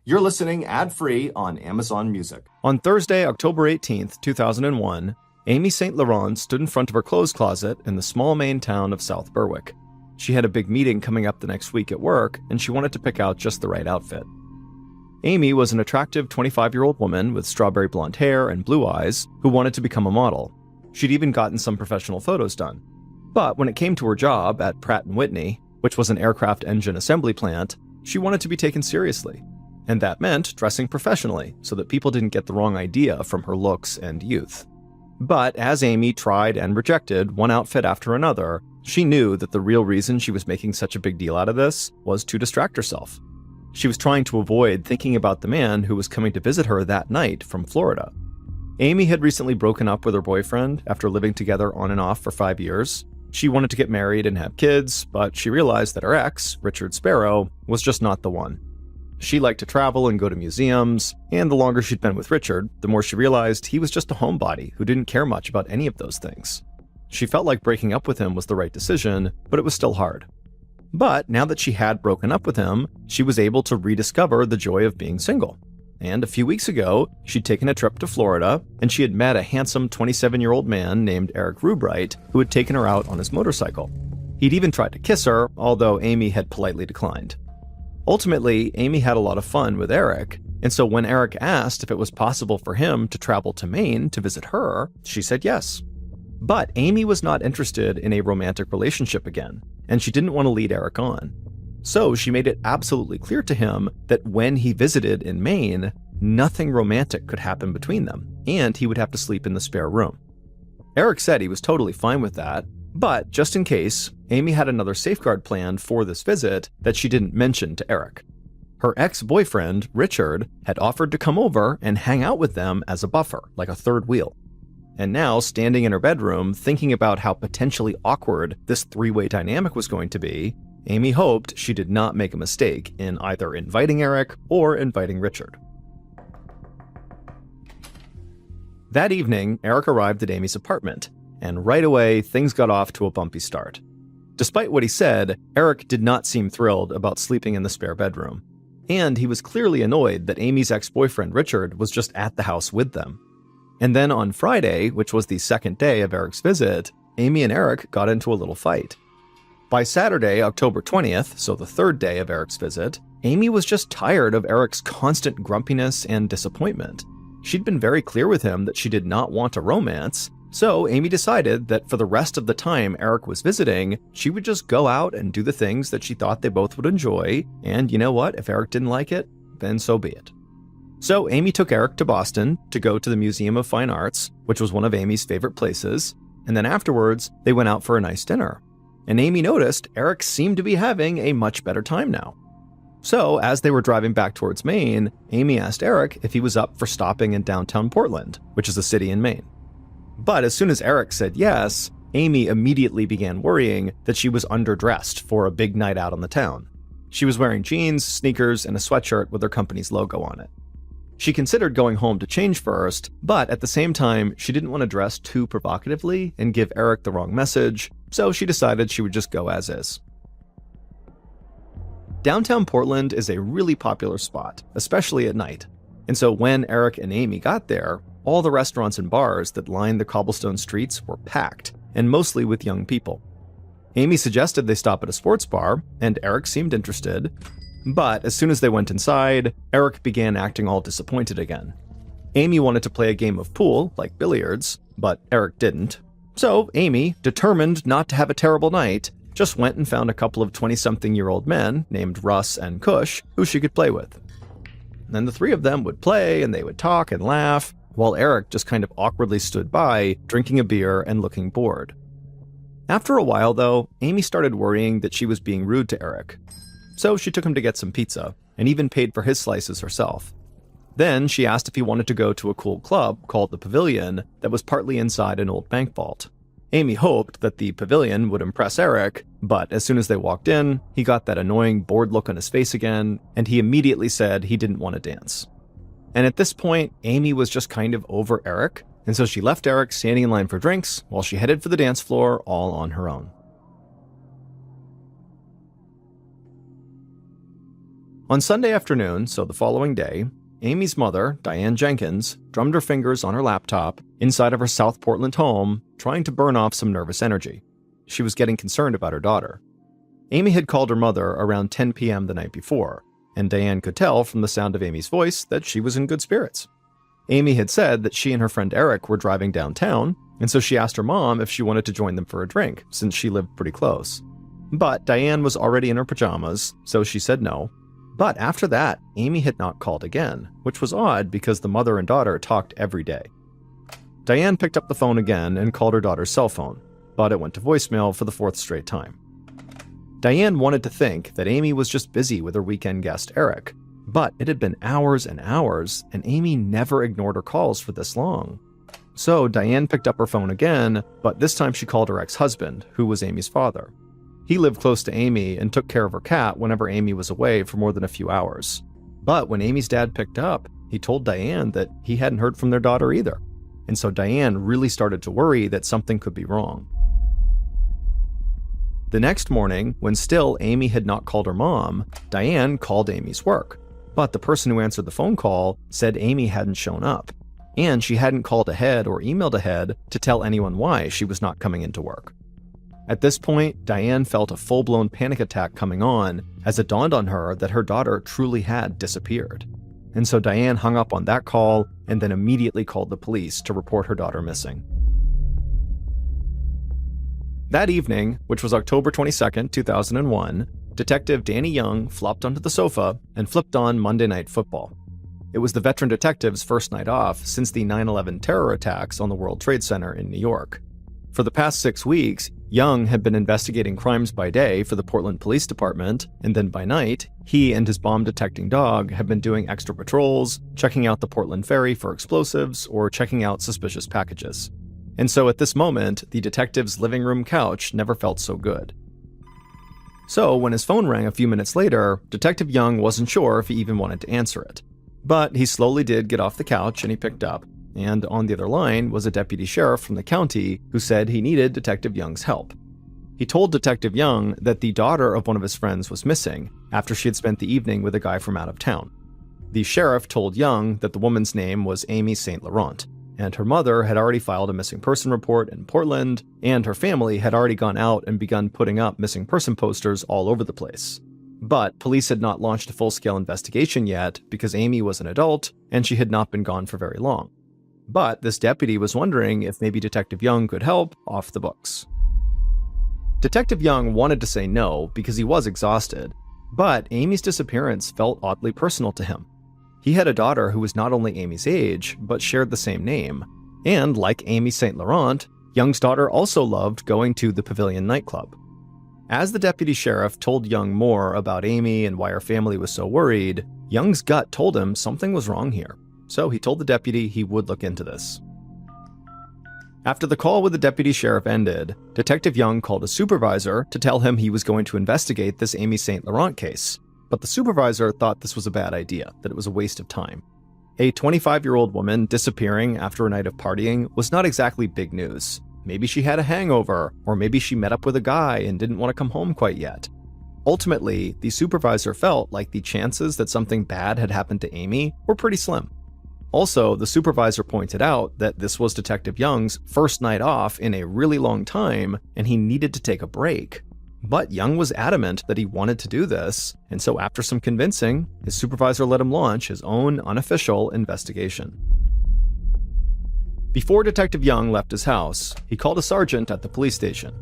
You're listening ad-free on Amazon Music. On Thursday, October 18th, 2001, Amy St. Laurent stood in front of her clothes closet in the small Maine town of South Berwick. She had a big meeting coming up the next week at work, and she wanted to pick out just the right outfit. Amy was an attractive 25-year-old woman with strawberry blonde hair and blue eyes who wanted to become a model. She'd even gotten some professional photos done. But when it came to her job at Pratt & Whitney, which was an aircraft engine assembly plant, she wanted to be taken seriously. And that meant dressing professionally so that people didn't get the wrong idea from her looks and youth. But as Amy tried and rejected one outfit after another, she knew that the real reason she was making such a big deal out of this was to distract herself. She was trying to avoid thinking about the man who was coming to visit her that night from Florida. Amy had recently broken up with her boyfriend after living together on and off for 5 years. She wanted to get married and have kids, but she realized that her ex, Richard Sparrow, was just not the one. She liked to travel and go to museums, and the longer she'd been with Richard, the more she realized he was just a homebody who didn't care much about any of those things. She felt like breaking up with him was the right decision, but it was still hard. But now that she had broken up with him, she was able to rediscover the joy of being single. And a few weeks ago, she'd taken a trip to Florida, and she had met a handsome 27-year-old man named Eric Rubright, who had taken her out on his motorcycle. He'd even tried to kiss her, although Amy had politely declined. Ultimately, Amy had a lot of fun with Eric, and so when Eric asked if it was possible for him to travel to Maine to visit her, she said yes. But Amy was not interested in a romantic relationship again, and she didn't want to lead Eric on. So she made it absolutely clear to him that when he visited in Maine, nothing romantic could happen between them, and he would have to sleep in the spare room. Eric said he was totally fine with that, but just in case, Amy had another safeguard planned for this visit that she didn't mention to Eric. Her ex-boyfriend, Richard, had offered to come over and hang out with them as a buffer, like a third wheel. And now, standing in her bedroom, thinking about how potentially awkward this three-way dynamic was going to be, Amy hoped she did not make a mistake in either inviting Eric or inviting Richard. That evening, Eric arrived at Amy's apartment, and right away, things got off to a bumpy start. Despite what he said, Eric did not seem thrilled about sleeping in the spare bedroom. And he was clearly annoyed that Amy's ex-boyfriend Richard was just at the house with them. And then on Friday, which was the second day of Eric's visit, Amy and Eric got into a little fight. By Saturday, October 20th, so the third day of Eric's visit, Amy was just tired of Eric's constant grumpiness and disappointment. She'd been very clear with him that she did not want a romance, so Amy decided that for the rest of the time Eric was visiting, she would just go out and do the things that she thought they both would enjoy, and you know what, if Eric didn't like it, then so be it. So Amy took Eric to Boston to go to the Museum of Fine Arts, which was one of Amy's favorite places, and then afterwards, they went out for a nice dinner. And Amy noticed Eric seemed to be having a much better time now. So, as they were driving back towards Maine, Amy asked Eric if he was up for stopping in downtown Portland, which is a city in Maine. But as soon as Eric said yes, Amy immediately began worrying that she was underdressed for a big night out on the town. She was wearing jeans, sneakers, and a sweatshirt with their company's logo on it. She considered going home to change first, but at the same time, she didn't want to dress too provocatively and give Eric the wrong message, so she decided she would just go as is. Downtown Portland is a really popular spot, especially at night. And so when Eric and Amy got there, all the restaurants and bars that lined the cobblestone streets were packed, and mostly with young people. Amy suggested they stop at a sports bar, and Eric seemed interested. But as soon as they went inside, Eric began acting all disappointed again. Amy wanted to play a game of pool, like billiards, but Eric didn't. So Amy, determined not to have a terrible night, just went and found a couple of 20-something-year-old men named Russ and Cush who she could play with. Then the three of them would play and they would talk and laugh, while Eric just kind of awkwardly stood by, drinking a beer and looking bored. After a while, though, Amy started worrying that she was being rude to Eric. So she took him to get some pizza, and even paid for his slices herself. Then she asked if he wanted to go to a cool club called the Pavilion that was partly inside an old bank vault. Amy hoped that the Pavilion would impress Eric, but as soon as they walked in, he got that annoying bored look on his face again, and he immediately said he didn't want to dance. And at this point, Amy was just kind of over Eric, and so she left Eric standing in line for drinks while she headed for the dance floor all on her own. On Sunday afternoon, so the following day, Amy's mother, Diane Jenkins, drummed her fingers on her laptop inside of her South Portland home, trying to burn off some nervous energy. She was getting concerned about her daughter. Amy had called her mother around 10 p.m. the night before, and Diane could tell from the sound of Amy's voice that she was in good spirits. Amy had said that she and her friend Eric were driving downtown, and so she asked her mom if she wanted to join them for a drink, since she lived pretty close. But Diane was already in her pajamas, so she said no. But after that, Amy had not called again, which was odd because the mother and daughter talked every day. Diane picked up the phone again and called her daughter's cell phone, but it went to voicemail for the fourth straight time. Diane wanted to think that Amy was just busy with her weekend guest Eric, but it had been hours and hours, and Amy never ignored her calls for this long. So Diane picked up her phone again, but this time she called her ex-husband, who was Amy's father. He lived close to Amy and took care of her cat whenever Amy was away for more than a few hours. But when Amy's dad picked up, he told Diane that he hadn't heard from their daughter either. And so Diane really started to worry that something could be wrong. The next morning, when still Amy had not called her mom, Diane called Amy's work. But the person who answered the phone call said Amy hadn't shown up, and she hadn't called ahead or emailed ahead to tell anyone why she was not coming into work. At this point, Diane felt a full-blown panic attack coming on as it dawned on her that her daughter truly had disappeared. And so Diane hung up on that call and then immediately called the police to report her daughter missing. That evening, which was October 22nd, 2001, Detective Danny Young flopped onto the sofa and flipped on Monday Night Football. It was the veteran detective's first night off since the 9/11 terror attacks on the World Trade Center in New York. For the past 6 weeks, Young had been investigating crimes by day for the Portland Police Department, and then by night, he and his bomb-detecting dog had been doing extra patrols, checking out the Portland Ferry for explosives, or checking out suspicious packages. And so at this moment, the detective's living room couch never felt so good. So when his phone rang a few minutes later, Detective Young wasn't sure if he even wanted to answer it. But he slowly did get off the couch and he picked up. And on the other line was a deputy sheriff from the county who said he needed Detective Young's help. He told Detective Young that the daughter of one of his friends was missing after she had spent the evening with a guy from out of town. The sheriff told Young that the woman's name was Amy St. Laurent, and her mother had already filed a missing person report in Portland, and her family had already gone out and begun putting up missing person posters all over the place. But police had not launched a full-scale investigation yet because Amy was an adult and she had not been gone for very long. But this deputy was wondering if maybe Detective Young could help off the books. Detective Young wanted to say no because he was exhausted, but Amy's disappearance felt oddly personal to him. He had a daughter who was not only Amy's age, but shared the same name. And like Amy St. Laurent, Young's daughter also loved going to the Pavilion nightclub. As the deputy sheriff told Young more about Amy and why her family was so worried, Young's gut told him something was wrong here. So he told the deputy he would look into this. After the call with the deputy sheriff ended, Detective Young called a supervisor to tell him he was going to investigate this Amy St. Laurent case. But the supervisor thought this was a bad idea, that it was a waste of time. A 25-year-old woman disappearing after a night of partying was not exactly big news. Maybe she had a hangover, or maybe she met up with a guy and didn't want to come home quite yet. Ultimately, the supervisor felt like the chances that something bad had happened to Amy were pretty slim. Also, the supervisor pointed out that this was Detective Young's first night off in a really long time, and he needed to take a break. But Young was adamant that he wanted to do this, and so after some convincing, his supervisor let him launch his own unofficial investigation. Before Detective Young left his house, he called a sergeant at the police station.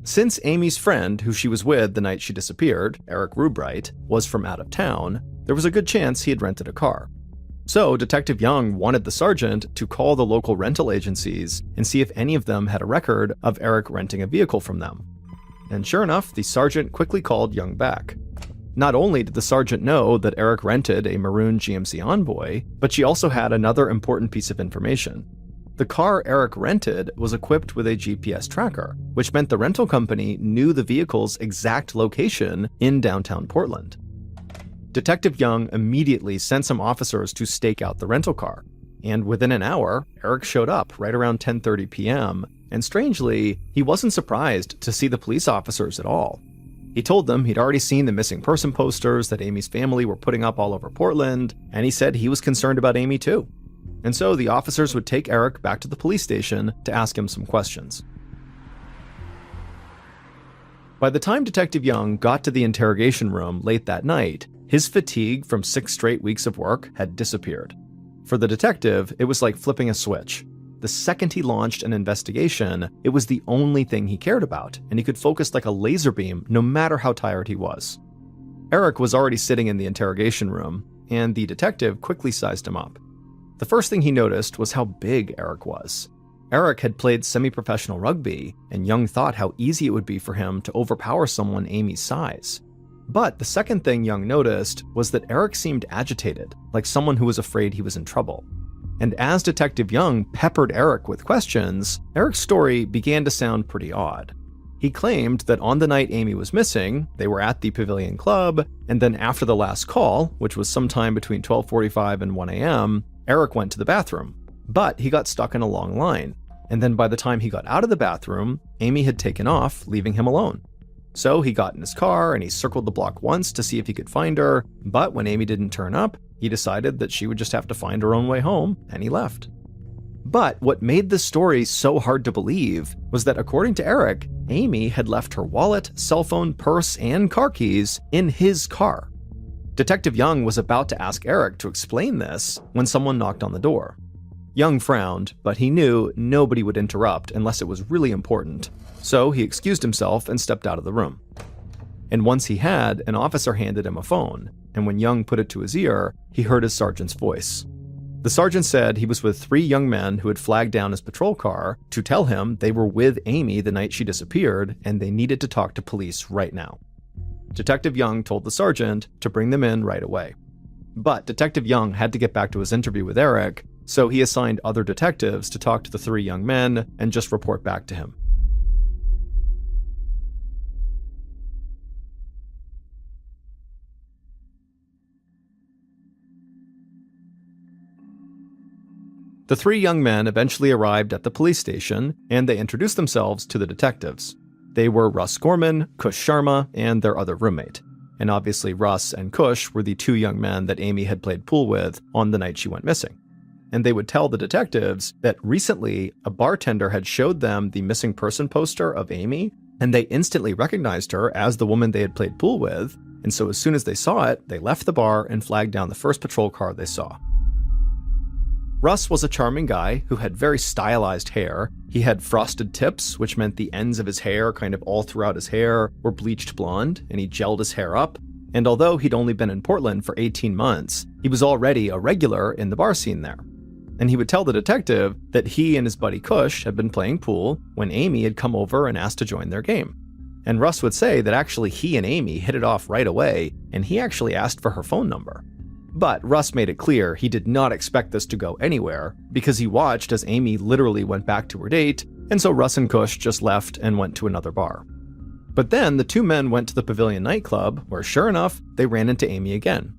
Since Amy's friend, who she was with the night she disappeared, Eric Rubright, was from out of town, there was a good chance he had rented a car. So Detective Young wanted the sergeant to call the local rental agencies and see if any of them had a record of Eric renting a vehicle from them. And sure enough, the sergeant quickly called Young back. Not only did the sergeant know that Eric rented a maroon GMC Envoy, but she also had another important piece of information. The car Eric rented was equipped with a GPS tracker, which meant the rental company knew the vehicle's exact location in downtown Portland. Detective Young immediately sent some officers to stake out the rental car, and within an hour, Eric showed up right around 10:30 p.m., and strangely, he wasn't surprised to see the police officers at all. He told them he'd already seen the missing person posters that Amy's family were putting up all over Portland, and he said he was concerned about Amy too. And so the officers would take Eric back to the police station to ask him some questions. By the time Detective Young got to the interrogation room late that night, his fatigue from 6 straight weeks of work had disappeared. For the detective, it was like flipping a switch. The second he launched an investigation, it was the only thing he cared about, and he could focus like a laser beam no matter how tired he was. Eric was already sitting in the interrogation room, and the detective quickly sized him up. The first thing he noticed was how big Eric was. Eric had played semi-professional rugby, and Young thought how easy it would be for him to overpower someone Amy's size. But the second thing Young noticed was that Eric seemed agitated, like someone who was afraid he was in trouble. And as Detective Young peppered Eric with questions, Eric's story began to sound pretty odd. He claimed that on the night Amy was missing, they were at the Pavilion Club, and then after the last call, which was sometime between 12:45 and 1 a.m., Eric went to the bathroom. But he got stuck in a long line, and then by the time he got out of the bathroom, Amy had taken off, leaving him alone. So he got in his car and he circled the block once to see if he could find her, but when Amy didn't turn up, he decided that she would just have to find her own way home, and he left. But what made this story so hard to believe was that according to Eric, Amy had left her wallet, cell phone, purse, and car keys in his car. Detective Young was about to ask Eric to explain this when someone knocked on the door. Young frowned, but he knew nobody would interrupt unless it was really important, so he excused himself and stepped out of the room. And once he had, an officer handed him a phone, and when Young put it to his ear, he heard his sergeant's voice. The sergeant said he was with 3 young men who had flagged down his patrol car to tell him they were with Amy the night she disappeared and they needed to talk to police right now. Detective Young told the sergeant to bring them in right away. But Detective Young had to get back to his interview with Eric, so he assigned other detectives to talk to the 3 young men and just report back to him. The 3 young men eventually arrived at the police station, and they introduced themselves to the detectives. They were Russ Gorman, Kush Sharma, and their other roommate. And obviously Russ and Kush were the 2 young men that Amy had played pool with on the night she went missing. And they would tell the detectives that recently a bartender had showed them the missing person poster of Amy, and they instantly recognized her as the woman they had played pool with, and so as soon as they saw it, they left the bar and flagged down the first patrol car they saw. Russ was a charming guy who had very stylized hair. He had frosted tips, which meant the ends of his hair, kind of all throughout his hair, were bleached blonde, and he gelled his hair up. And although he'd only been in Portland for 18 months, he was already a regular in the bar scene there. And he would tell the detective that he and his buddy Kush had been playing pool when Amy had come over and asked to join their game. And Russ would say that actually he and Amy hit it off right away, and he actually asked for her phone number. But Russ made it clear he did not expect this to go anywhere, because he watched as Amy literally went back to her date, and so Russ and Kush just left and went to another bar. But then the 2 men went to the Pavilion nightclub, where sure enough, they ran into Amy again.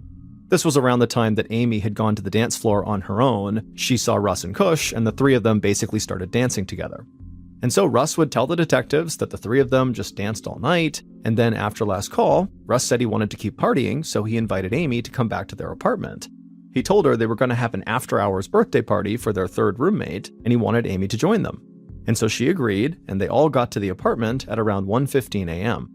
This was around the time that Amy had gone to the dance floor on her own. She saw Russ and Kush, and the 3 of them basically started dancing together. And so Russ would tell the detectives that the 3 of them just danced all night, and then after last call, Russ said he wanted to keep partying, so he invited Amy to come back to their apartment. He told her they were going to have an after-hours birthday party for their 3rd roommate, and he wanted Amy to join them. And so she agreed, and they all got to the apartment at around 1:15 a.m.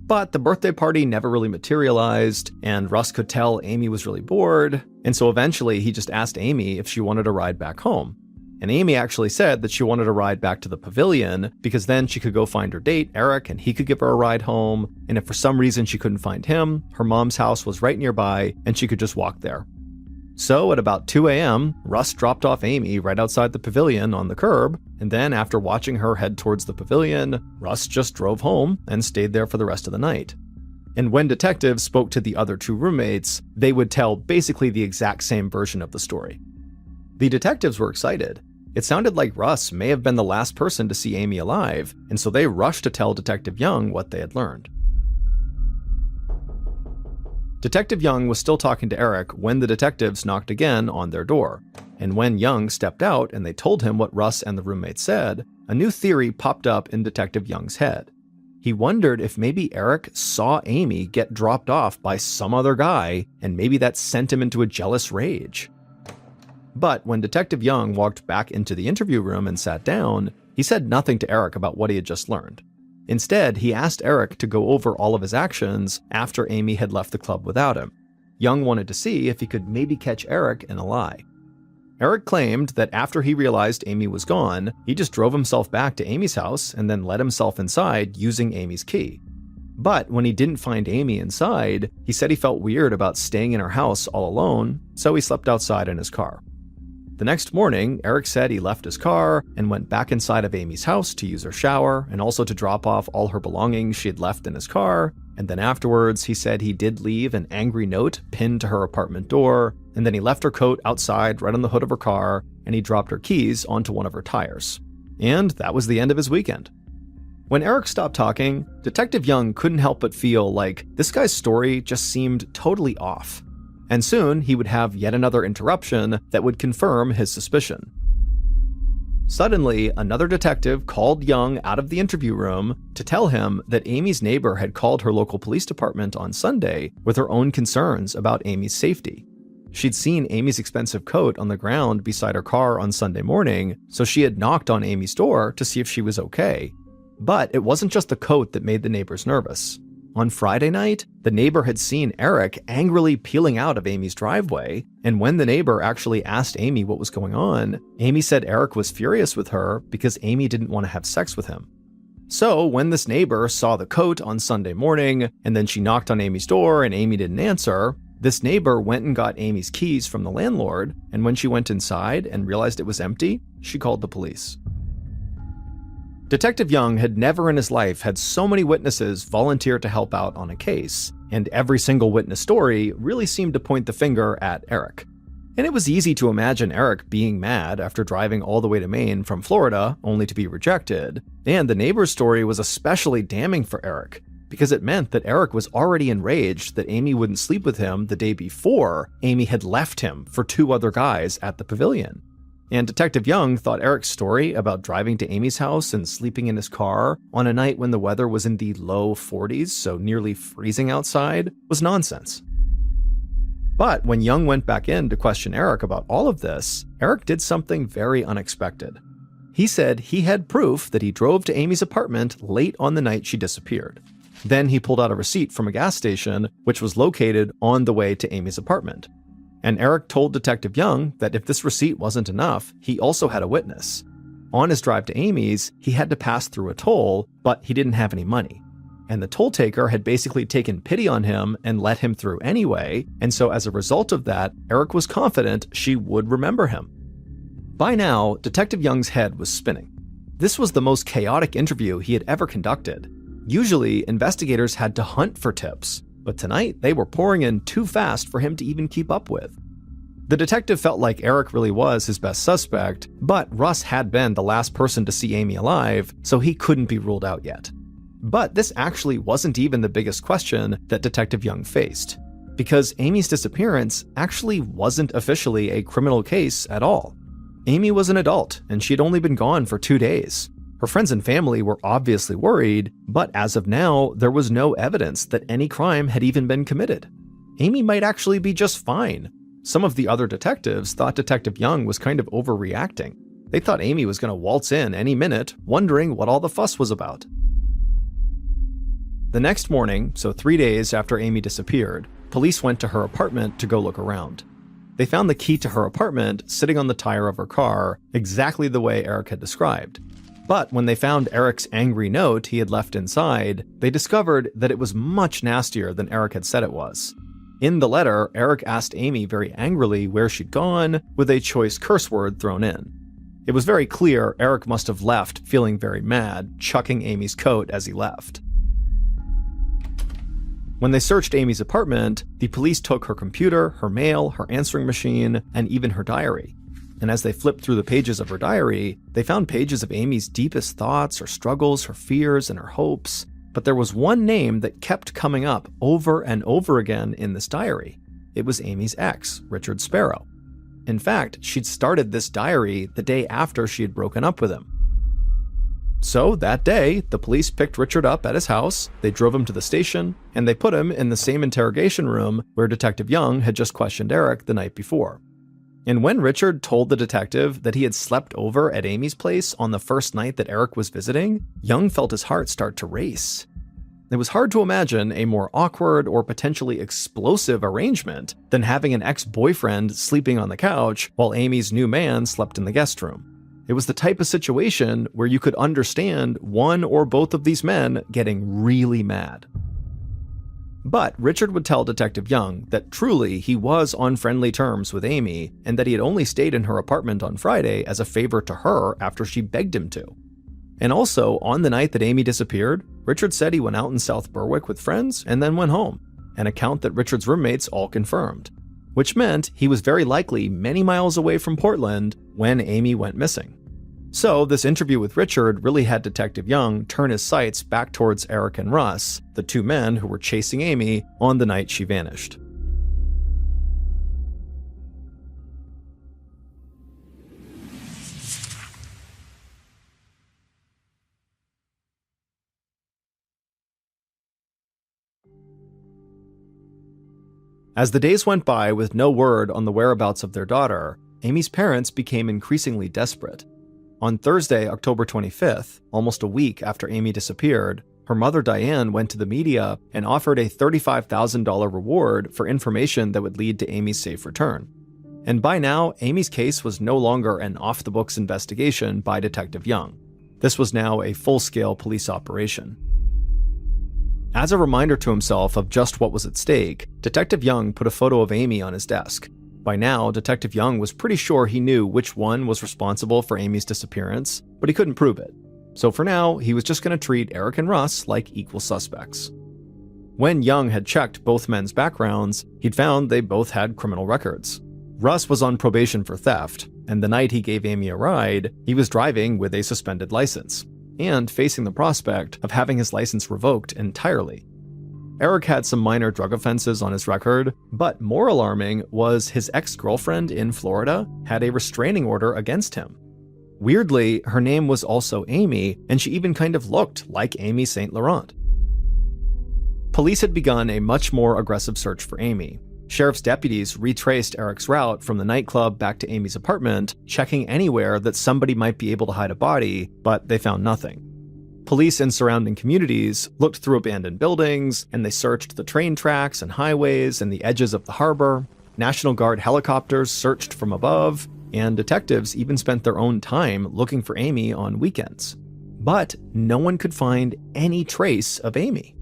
But the birthday party never really materialized, and Russ could tell Amy was really bored, and so eventually he just asked Amy if she wanted a ride back home. And Amy actually said that she wanted a ride back to the Pavilion because then she could go find her date, Eric, and he could give her a ride home. And if for some reason she couldn't find him, her mom's house was right nearby and she could just walk there. So at about 2 a.m., Russ dropped off Amy right outside the Pavilion on the curb, and then after watching her head towards the Pavilion, Russ just drove home and stayed there for the rest of the night. And when detectives spoke to the other 2 roommates, they would tell basically the exact same version of the story. The detectives were excited. It sounded like Russ may have been the last person to see Amy alive, and so they rushed to tell Detective Young what they had learned. Detective Young was still talking to Eric when the detectives knocked again on their door, and when Young stepped out and they told him what Russ and the roommate said, a new theory popped up in Detective Young's head. He wondered if maybe Eric saw Amy get dropped off by some other guy, and maybe that sent him into a jealous rage. But when Detective Young walked back into the interview room and sat down, he said nothing to Eric about what he had just learned. Instead, he asked Eric to go over all of his actions after Amy had left the club without him. Young wanted to see if he could maybe catch Eric in a lie. Eric claimed that after he realized Amy was gone, he just drove himself back to Amy's house and then let himself inside using Amy's key. But when he didn't find Amy inside, he said he felt weird about staying in her house all alone, so he slept outside in his car. The next morning, Eric said he left his car and went back inside of Amy's house to use her shower and also to drop off all her belongings she had left in his car. And then afterwards, he said he did leave an angry note pinned to her apartment door, and then he left her coat outside right on the hood of her car, and he dropped her keys onto one of her tires. And that was the end of his weekend. When Eric stopped talking, Detective Young couldn't help but feel like this guy's story just seemed totally off. And soon he would have yet another interruption that would confirm his suspicion. Suddenly, another detective called Young out of the interview room to tell him that Amy's neighbor had called her local police department on Sunday with her own concerns about Amy's safety. She'd seen Amy's expensive coat on the ground beside her car on Sunday morning, so she had knocked on Amy's door to see if she was okay. But it wasn't just the coat that made the neighbors nervous. On Friday night, the neighbor had seen Eric angrily peeling out of Amy's driveway, and when the neighbor actually asked Amy what was going on, Amy said Eric was furious with her because Amy didn't want to have sex with him. So when this neighbor saw the coat on Sunday morning, and then she knocked on Amy's door and Amy didn't answer, this neighbor went and got Amy's keys from the landlord, and when she went inside and realized it was empty, she called the police. Detective Young had never in his life had so many witnesses volunteer to help out on a case, and every single witness story really seemed to point the finger at Eric. And it was easy to imagine Eric being mad after driving all the way to Maine from Florida only to be rejected, and the neighbor's story was especially damning for Eric, because it meant that Eric was already enraged that Amy wouldn't sleep with him the day before Amy had left him for two other guys at the pavilion. And Detective Young thought Eric's story about driving to Amy's house and sleeping in his car on a night when the weather was in the low 40s, so nearly freezing outside, was nonsense. But when Young went back in to question Eric about all of this, Eric did something very unexpected. He said he had proof that he drove to Amy's apartment late on the night she disappeared. Then he pulled out a receipt from a gas station, which was located on the way to Amy's apartment. And Eric told Detective Young that if this receipt wasn't enough, he also had a witness. On his drive to Amy's, he had to pass through a toll, but he didn't have any money. And the toll taker had basically taken pity on him and let him through anyway, and so as a result of that, Eric was confident she would remember him. By now, Detective Young's head was spinning. This was the most chaotic interview he had ever conducted. Usually, investigators had to hunt for tips, but tonight they were pouring in too fast for him to even keep up with. The detective felt like Eric really was his best suspect, but Russ had been the last person to see Amy alive, so he couldn't be ruled out yet. But this actually wasn't even the biggest question that Detective Young faced, because Amy's disappearance actually wasn't officially a criminal case at all. Amy was an adult, and she'd only been gone for 2 days. Her friends and family were obviously worried, but as of now, there was no evidence that any crime had even been committed. Amy might actually be just fine. Some of the other detectives thought Detective Young was kind of overreacting. They thought Amy was going to waltz in any minute, wondering what all the fuss was about. The next morning, so 3 days after Amy disappeared, police went to her apartment to go look around. They found the key to her apartment sitting on the tire of her car, exactly the way Eric had described. But when they found Eric's angry note he had left inside, they discovered that it was much nastier than Eric had said it was. In the letter, Eric asked Amy very angrily where she'd gone, with a choice curse word thrown in. It was very clear Eric must have left feeling very mad, chucking Amy's coat as he left. When they searched Amy's apartment, the police took her computer, her mail, her answering machine, and even her diary. And as they flipped through the pages of her diary, they found pages of Amy's deepest thoughts, her struggles, her fears, and her hopes. But there was one name that kept coming up over and over again in this diary. It was Amy's ex, Richard Sparrow. In fact, she'd started this diary the day after she had broken up with him. So that day, the police picked Richard up at his house, they drove him to the station, and they put him in the same interrogation room where Detective Young had just questioned Eric the night before. And when Richard told the detective that he had slept over at Amy's place on the first night that Eric was visiting, Young felt his heart start to race. It was hard to imagine a more awkward or potentially explosive arrangement than having an ex-boyfriend sleeping on the couch while Amy's new man slept in the guest room. It was the type of situation where you could understand one or both of these men getting really mad. But Richard would tell Detective Young that truly he was on friendly terms with Amy and that he had only stayed in her apartment on Friday as a favor to her after she begged him to. And also, on the night that Amy disappeared, Richard said he went out in South Berwick with friends and then went home, an account that Richard's roommates all confirmed, which meant he was very likely many miles away from Portland when Amy went missing. So this interview with Richard really had Detective Young turn his sights back towards Eric and Russ, the two men who were chasing Amy on the night she vanished. As the days went by with no word on the whereabouts of their daughter, Amy's parents became increasingly desperate. On Thursday, October 25th, almost a week after Amy disappeared, her mother Diane went to the media and offered a $35,000 reward for information that would lead to Amy's safe return. And by now, Amy's case was no longer an off-the-books investigation by Detective Young. This was now a full-scale police operation. As a reminder to himself of just what was at stake, Detective Young put a photo of Amy on his desk. By now, Detective Young was pretty sure he knew which one was responsible for Amy's disappearance, but he couldn't prove it. So for now, he was just going to treat Eric and Russ like equal suspects. When Young had checked both men's backgrounds, he'd found they both had criminal records. Russ was on probation for theft, and the night he gave Amy a ride, he was driving with a suspended license, and facing the prospect of having his license revoked entirely. Eric had some minor drug offenses on his record, but more alarming was his ex-girlfriend in Florida had a restraining order against him. Weirdly, her name was also Amy, and she even kind of looked like Amy St. Laurent. Police had begun a much more aggressive search for Amy. Sheriff's deputies retraced Eric's route from the nightclub back to Amy's apartment, checking anywhere that somebody might be able to hide a body, but they found nothing. Police in surrounding communities looked through abandoned buildings, and they searched the train tracks and highways and the edges of the harbor. National Guard helicopters searched from above, and detectives even spent their own time looking for Amy on weekends. But no one could find any trace of Amy.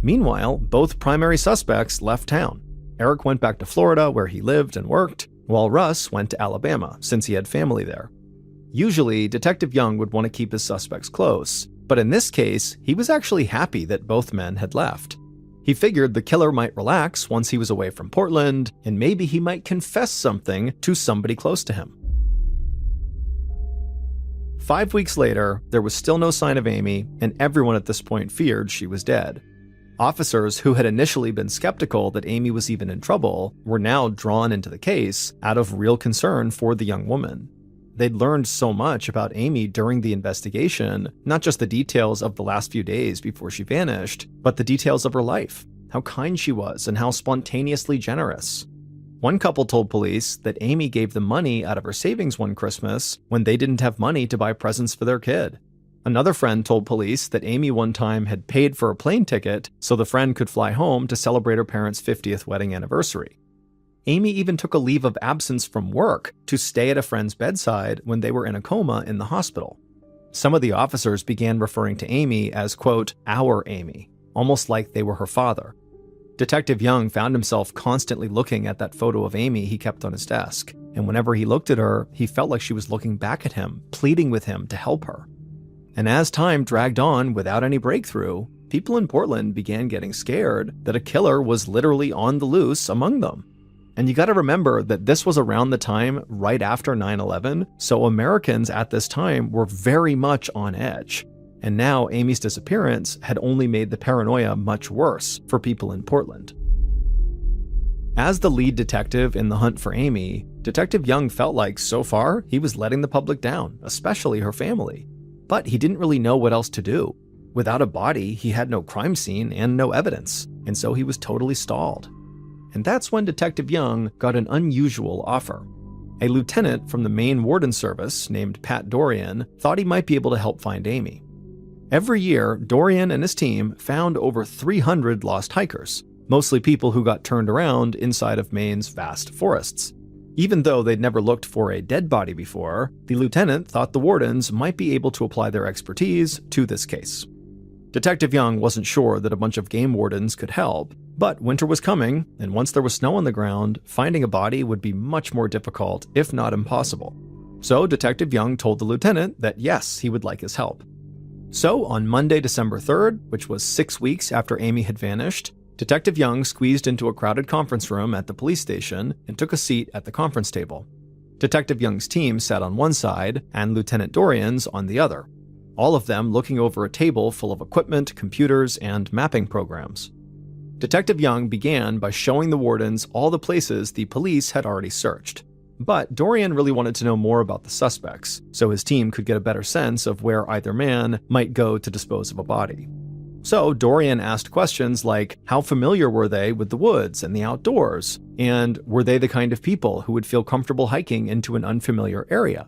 Meanwhile, both primary suspects left town. Eric went back to Florida where he lived and worked, while Russ went to Alabama since he had family there. Usually, Detective Young would want to keep his suspects close, but in this case, he was actually happy that both men had left. He figured the killer might relax once he was away from Portland, and maybe he might confess something to somebody close to him. 5 weeks later, there was still no sign of Amy, and everyone at this point feared she was dead. Officers who had initially been skeptical that Amy was even in trouble were now drawn into the case out of real concern for the young woman. They'd learned so much about Amy during the investigation, not just the details of the last few days before she vanished, but the details of her life, how kind she was and how spontaneously generous. One couple told police that Amy gave them money out of her savings one Christmas when they didn't have money to buy presents for their kid. Another friend told police that Amy one time had paid for a plane ticket so the friend could fly home to celebrate her parents' 50th wedding anniversary. Amy even took a leave of absence from work to stay at a friend's bedside when they were in a coma in the hospital. Some of the officers began referring to Amy as, quote, our Amy, almost like they were her father. Detective Young found himself constantly looking at that photo of Amy he kept on his desk, and whenever he looked at her, he felt like she was looking back at him, pleading with him to help her. And as time dragged on without any breakthrough, people in Portland began getting scared that a killer was literally on the loose among them. And you gotta remember that this was around the time right after 9/11, so Americans at this time were very much on edge. And now Amy's disappearance had only made the paranoia much worse for people in Portland. As the lead detective in the hunt for Amy, Detective Young felt like so far he was letting the public down, especially her family. But he didn't really know what else to do. Without a body, he had no crime scene and no evidence, and so he was totally stalled. And that's when Detective Young got an unusual offer. A lieutenant from the Maine Warden Service named Pat Dorian thought he might be able to help find Amy. Every year, Dorian and his team found over 300 lost hikers, mostly people who got turned around inside of Maine's vast forests. Even though they'd never looked for a dead body before, the lieutenant thought the wardens might be able to apply their expertise to this case. Detective Young wasn't sure that a bunch of game wardens could help, but winter was coming, and once there was snow on the ground, finding a body would be much more difficult, if not impossible. So Detective Young told the lieutenant that yes, he would like his help. So on Monday, December 3rd, which was 6 weeks after Amy had vanished, Detective Young squeezed into a crowded conference room at the police station and took a seat at the conference table. Detective Young's team sat on one side and Lieutenant Dorian's on the other, all of them looking over a table full of equipment, computers, and mapping programs. Detective Young began by showing the wardens all the places the police had already searched. But Dorian really wanted to know more about the suspects, so his team could get a better sense of where either man might go to dispose of a body. So Dorian asked questions like, how familiar were they with the woods and the outdoors? And were they the kind of people who would feel comfortable hiking into an unfamiliar area?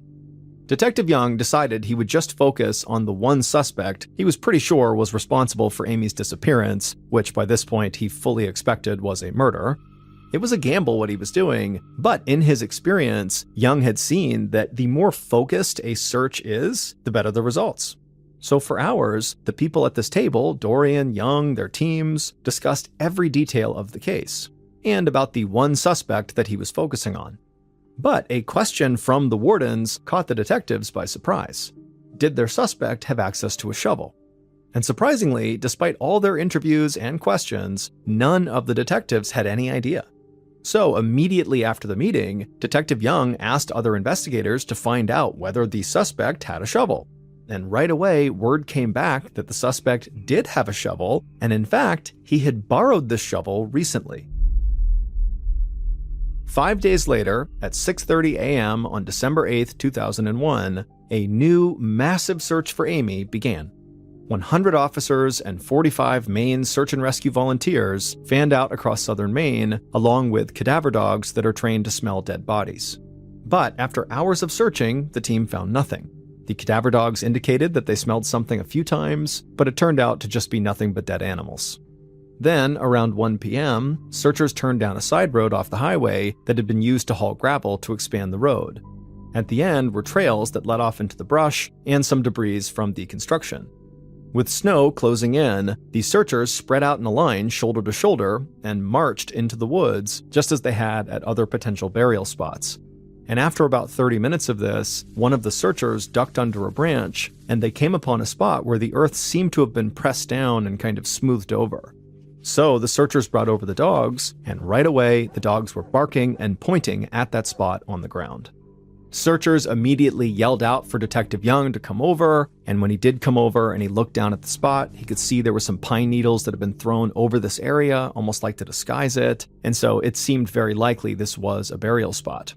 Detective Young decided he would just focus on the one suspect he was pretty sure was responsible for Amy's disappearance, which by this point he fully expected was a murder. It was a gamble what he was doing, but in his experience, Young had seen that the more focused a search is, the better the results. So for hours, the people at this table, Dorian, Young, their teams, discussed every detail of the case, and about the one suspect that he was focusing on. But a question from the wardens caught the detectives by surprise. Did their suspect have access to a shovel? And surprisingly, despite all their interviews and questions, none of the detectives had any idea. So immediately after the meeting, Detective Young asked other investigators to find out whether the suspect had a shovel. And right away, word came back that the suspect did have a shovel, and in fact, he had borrowed this shovel recently. 5 days later, at 6:30 a.m. on December 8, 2001, a new, massive search for Amy began. 100 officers and 45 Maine search and rescue volunteers fanned out across southern Maine, along with cadaver dogs that are trained to smell dead bodies. But after hours of searching, the team found nothing. The cadaver dogs indicated that they smelled something a few times, but it turned out to just be nothing but dead animals. Then, around 1 p.m., searchers turned down a side road off the highway that had been used to haul gravel to expand the road. At the end were trails that led off into the brush and some debris from the construction. With snow closing in, the searchers spread out in a line shoulder to shoulder and marched into the woods just as they had at other potential burial spots. And after about 30 minutes of this, one of the searchers ducked under a branch and they came upon a spot where the earth seemed to have been pressed down and kind of smoothed over. So the searchers brought over the dogs, and right away the dogs were barking and pointing at that spot on the ground. Searchers immediately yelled out for Detective Young to come over, and when he did come over and he looked down at the spot, he could see there were some pine needles that had been thrown over this area, almost like to disguise it, and so it seemed very likely this was a burial spot.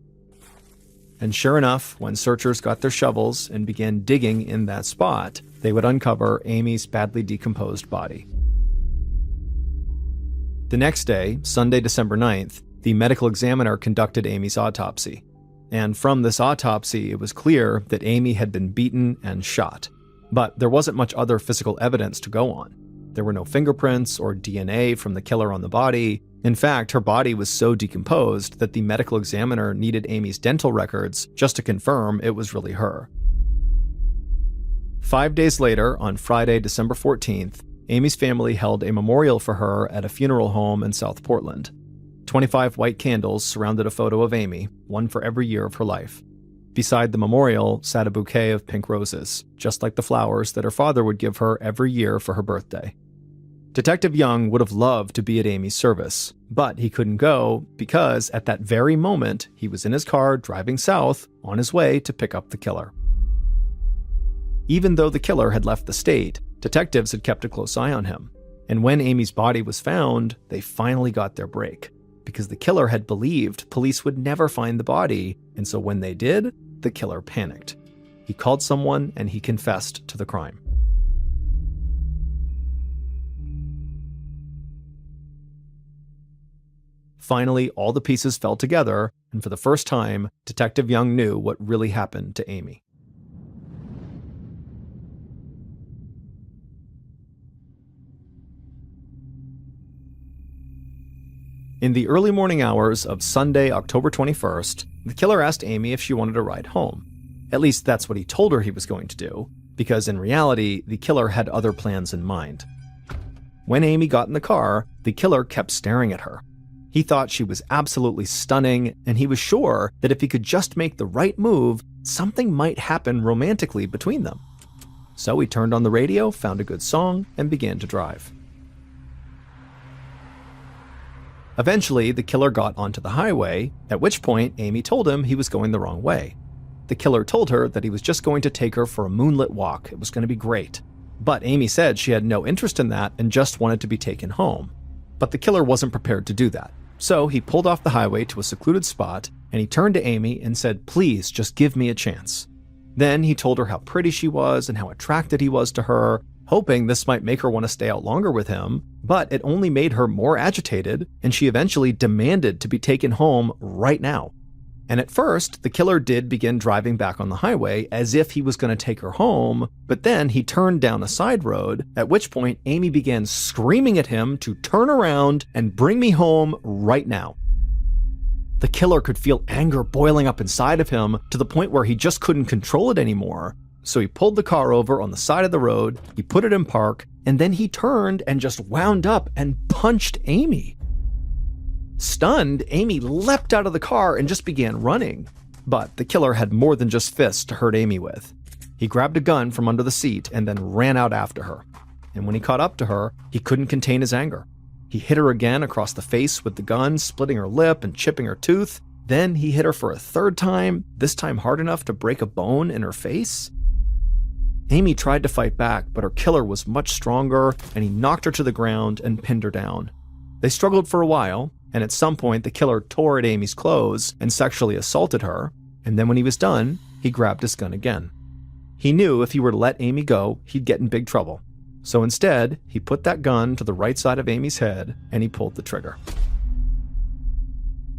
And sure enough, when searchers got their shovels and began digging in that spot, they would uncover Amy's badly decomposed body. The next day, Sunday, December 9th, the medical examiner conducted Amy's autopsy. And from this autopsy, it was clear that Amy had been beaten and shot. But there wasn't much other physical evidence to go on. There were no fingerprints or DNA from the killer on the body. In fact, her body was so decomposed that the medical examiner needed Amy's dental records just to confirm it was really her. 5 days later, on Friday, December 14th, Amy's family held a memorial for her at a funeral home in South Portland. 25 white candles surrounded a photo of Amy, one for every year of her life. Beside the memorial sat a bouquet of pink roses, just like the flowers that her father would give her every year for her birthday. Detective Young would have loved to be at Amy's service, but he couldn't go because at that very moment, he was in his car driving south on his way to pick up the killer. Even though the killer had left the state, detectives had kept a close eye on him. And when Amy's body was found, they finally got their break, because the killer had believed police would never find the body, and so when they did, the killer panicked. He called someone and he confessed to the crime. Finally, all the pieces fell together, and for the first time, Detective Young knew what really happened to Amy. In the early morning hours of Sunday, October 21st, the killer asked Amy if she wanted a ride home. At least that's what he told her he was going to do, because in reality, the killer had other plans in mind. When Amy got in the car, the killer kept staring at her. He thought she was absolutely stunning, and he was sure that if he could just make the right move, something might happen romantically between them. So he turned on the radio, found a good song, and began to drive. Eventually, the killer got onto the highway, at which point Amy told him he was going the wrong way. The killer told her that he was just going to take her for a moonlit walk. It was going to be great. But Amy said she had no interest in that and just wanted to be taken home. But the killer wasn't prepared to do that. So he pulled off the highway to a secluded spot, and he turned to Amy and said, "Please, just give me a chance." Then he told her how pretty she was and how attracted he was to her, hoping this might make her want to stay out longer with him, but it only made her more agitated, and she eventually demanded to be taken home right now. And at first, the killer did begin driving back on the highway as if he was going to take her home, but then he turned down a side road, at which point Amy began screaming at him to turn around and bring me home right now. The killer could feel anger boiling up inside of him to the point where he just couldn't control it anymore. So he pulled the car over on the side of the road, he put it in park, and then he turned and just wound up and punched Amy. Stunned, Amy leapt out of the car and just began running. But the killer had more than just fists to hurt Amy with. He grabbed a gun from under the seat and then ran out after her. And when he caught up to her, he couldn't contain his anger. He hit her again across the face with the gun, splitting her lip and chipping her tooth. Then he hit her for a third time, this time hard enough to break a bone in her face. Amy tried to fight back, but her killer was much stronger, and he knocked her to the ground and pinned her down. They struggled for a while, and at some point the killer tore at Amy's clothes and sexually assaulted her, and then when he was done, he grabbed his gun again. He knew if he were to let Amy go, he'd get in big trouble. So instead, he put that gun to the right side of Amy's head, and he pulled the trigger.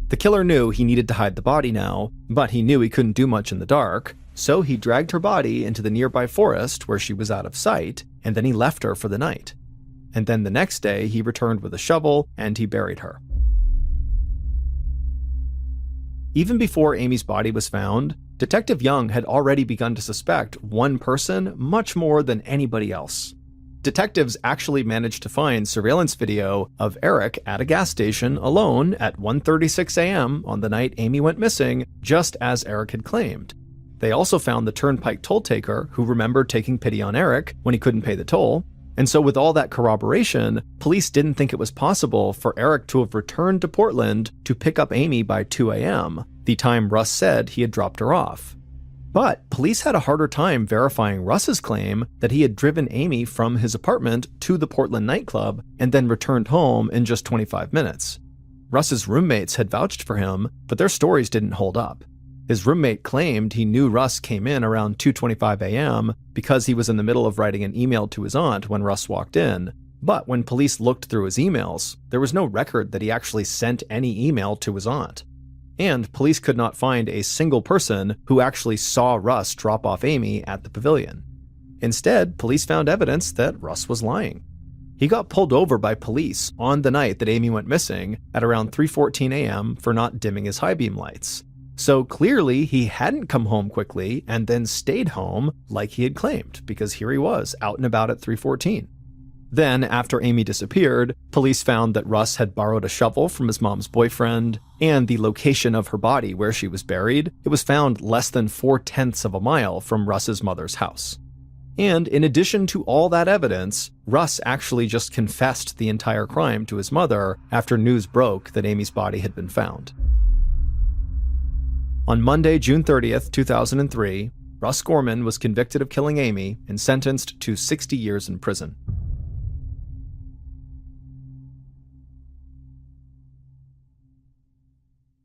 The killer knew he needed to hide the body now, but he knew he couldn't do much in the dark, so he dragged her body into the nearby forest where she was out of sight, and then he left her for the night. And then the next day, he returned with a shovel, and he buried her. Even before Amy's body was found, Detective Young had already begun to suspect one person much more than anybody else. Detectives actually managed to find surveillance video of Eric at a gas station alone at 1:36 a.m. on the night Amy went missing, just as Eric had claimed. They also found the turnpike toll taker who remembered taking pity on Eric when he couldn't pay the toll. And so with all that corroboration, police didn't think it was possible for Eric to have returned to Portland to pick up Amy by 2 a.m., the time Russ said he had dropped her off. But police had a harder time verifying Russ's claim that he had driven Amy from his apartment to the Portland nightclub and then returned home in just 25 minutes. Russ's roommates had vouched for him, but their stories didn't hold up. His roommate claimed he knew Russ came in around 2:25 a.m. because he was in the middle of writing an email to his aunt when Russ walked in. But when police looked through his emails, there was no record that he actually sent any email to his aunt. And police could not find a single person who actually saw Russ drop off Amy at the pavilion. Instead, police found evidence that Russ was lying. He got pulled over by police on the night that Amy went missing at around 3:14 a.m. for not dimming his high beam lights. So clearly he hadn't come home quickly and then stayed home like he had claimed, because here he was out and about at 3:14. Then, after Amy disappeared, police found that Russ had borrowed a shovel from his mom's boyfriend, and the location of her body where she was buried, it was found less than 4/10 of a mile from Russ's mother's house. And in addition to all that evidence, Russ actually just confessed the entire crime to his mother after news broke that Amy's body had been found. On Monday, June 30th, 2003, Russ Gorman was convicted of killing Amy and sentenced to 60 years in prison.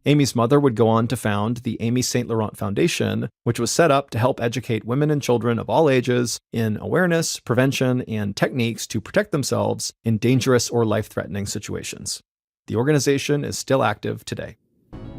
Amy's mother would go on to found the Amy St. Laurent Foundation, which was set up to help educate women and children of all ages in awareness, prevention, and techniques to protect themselves in dangerous or life-threatening situations. The organization is still active today.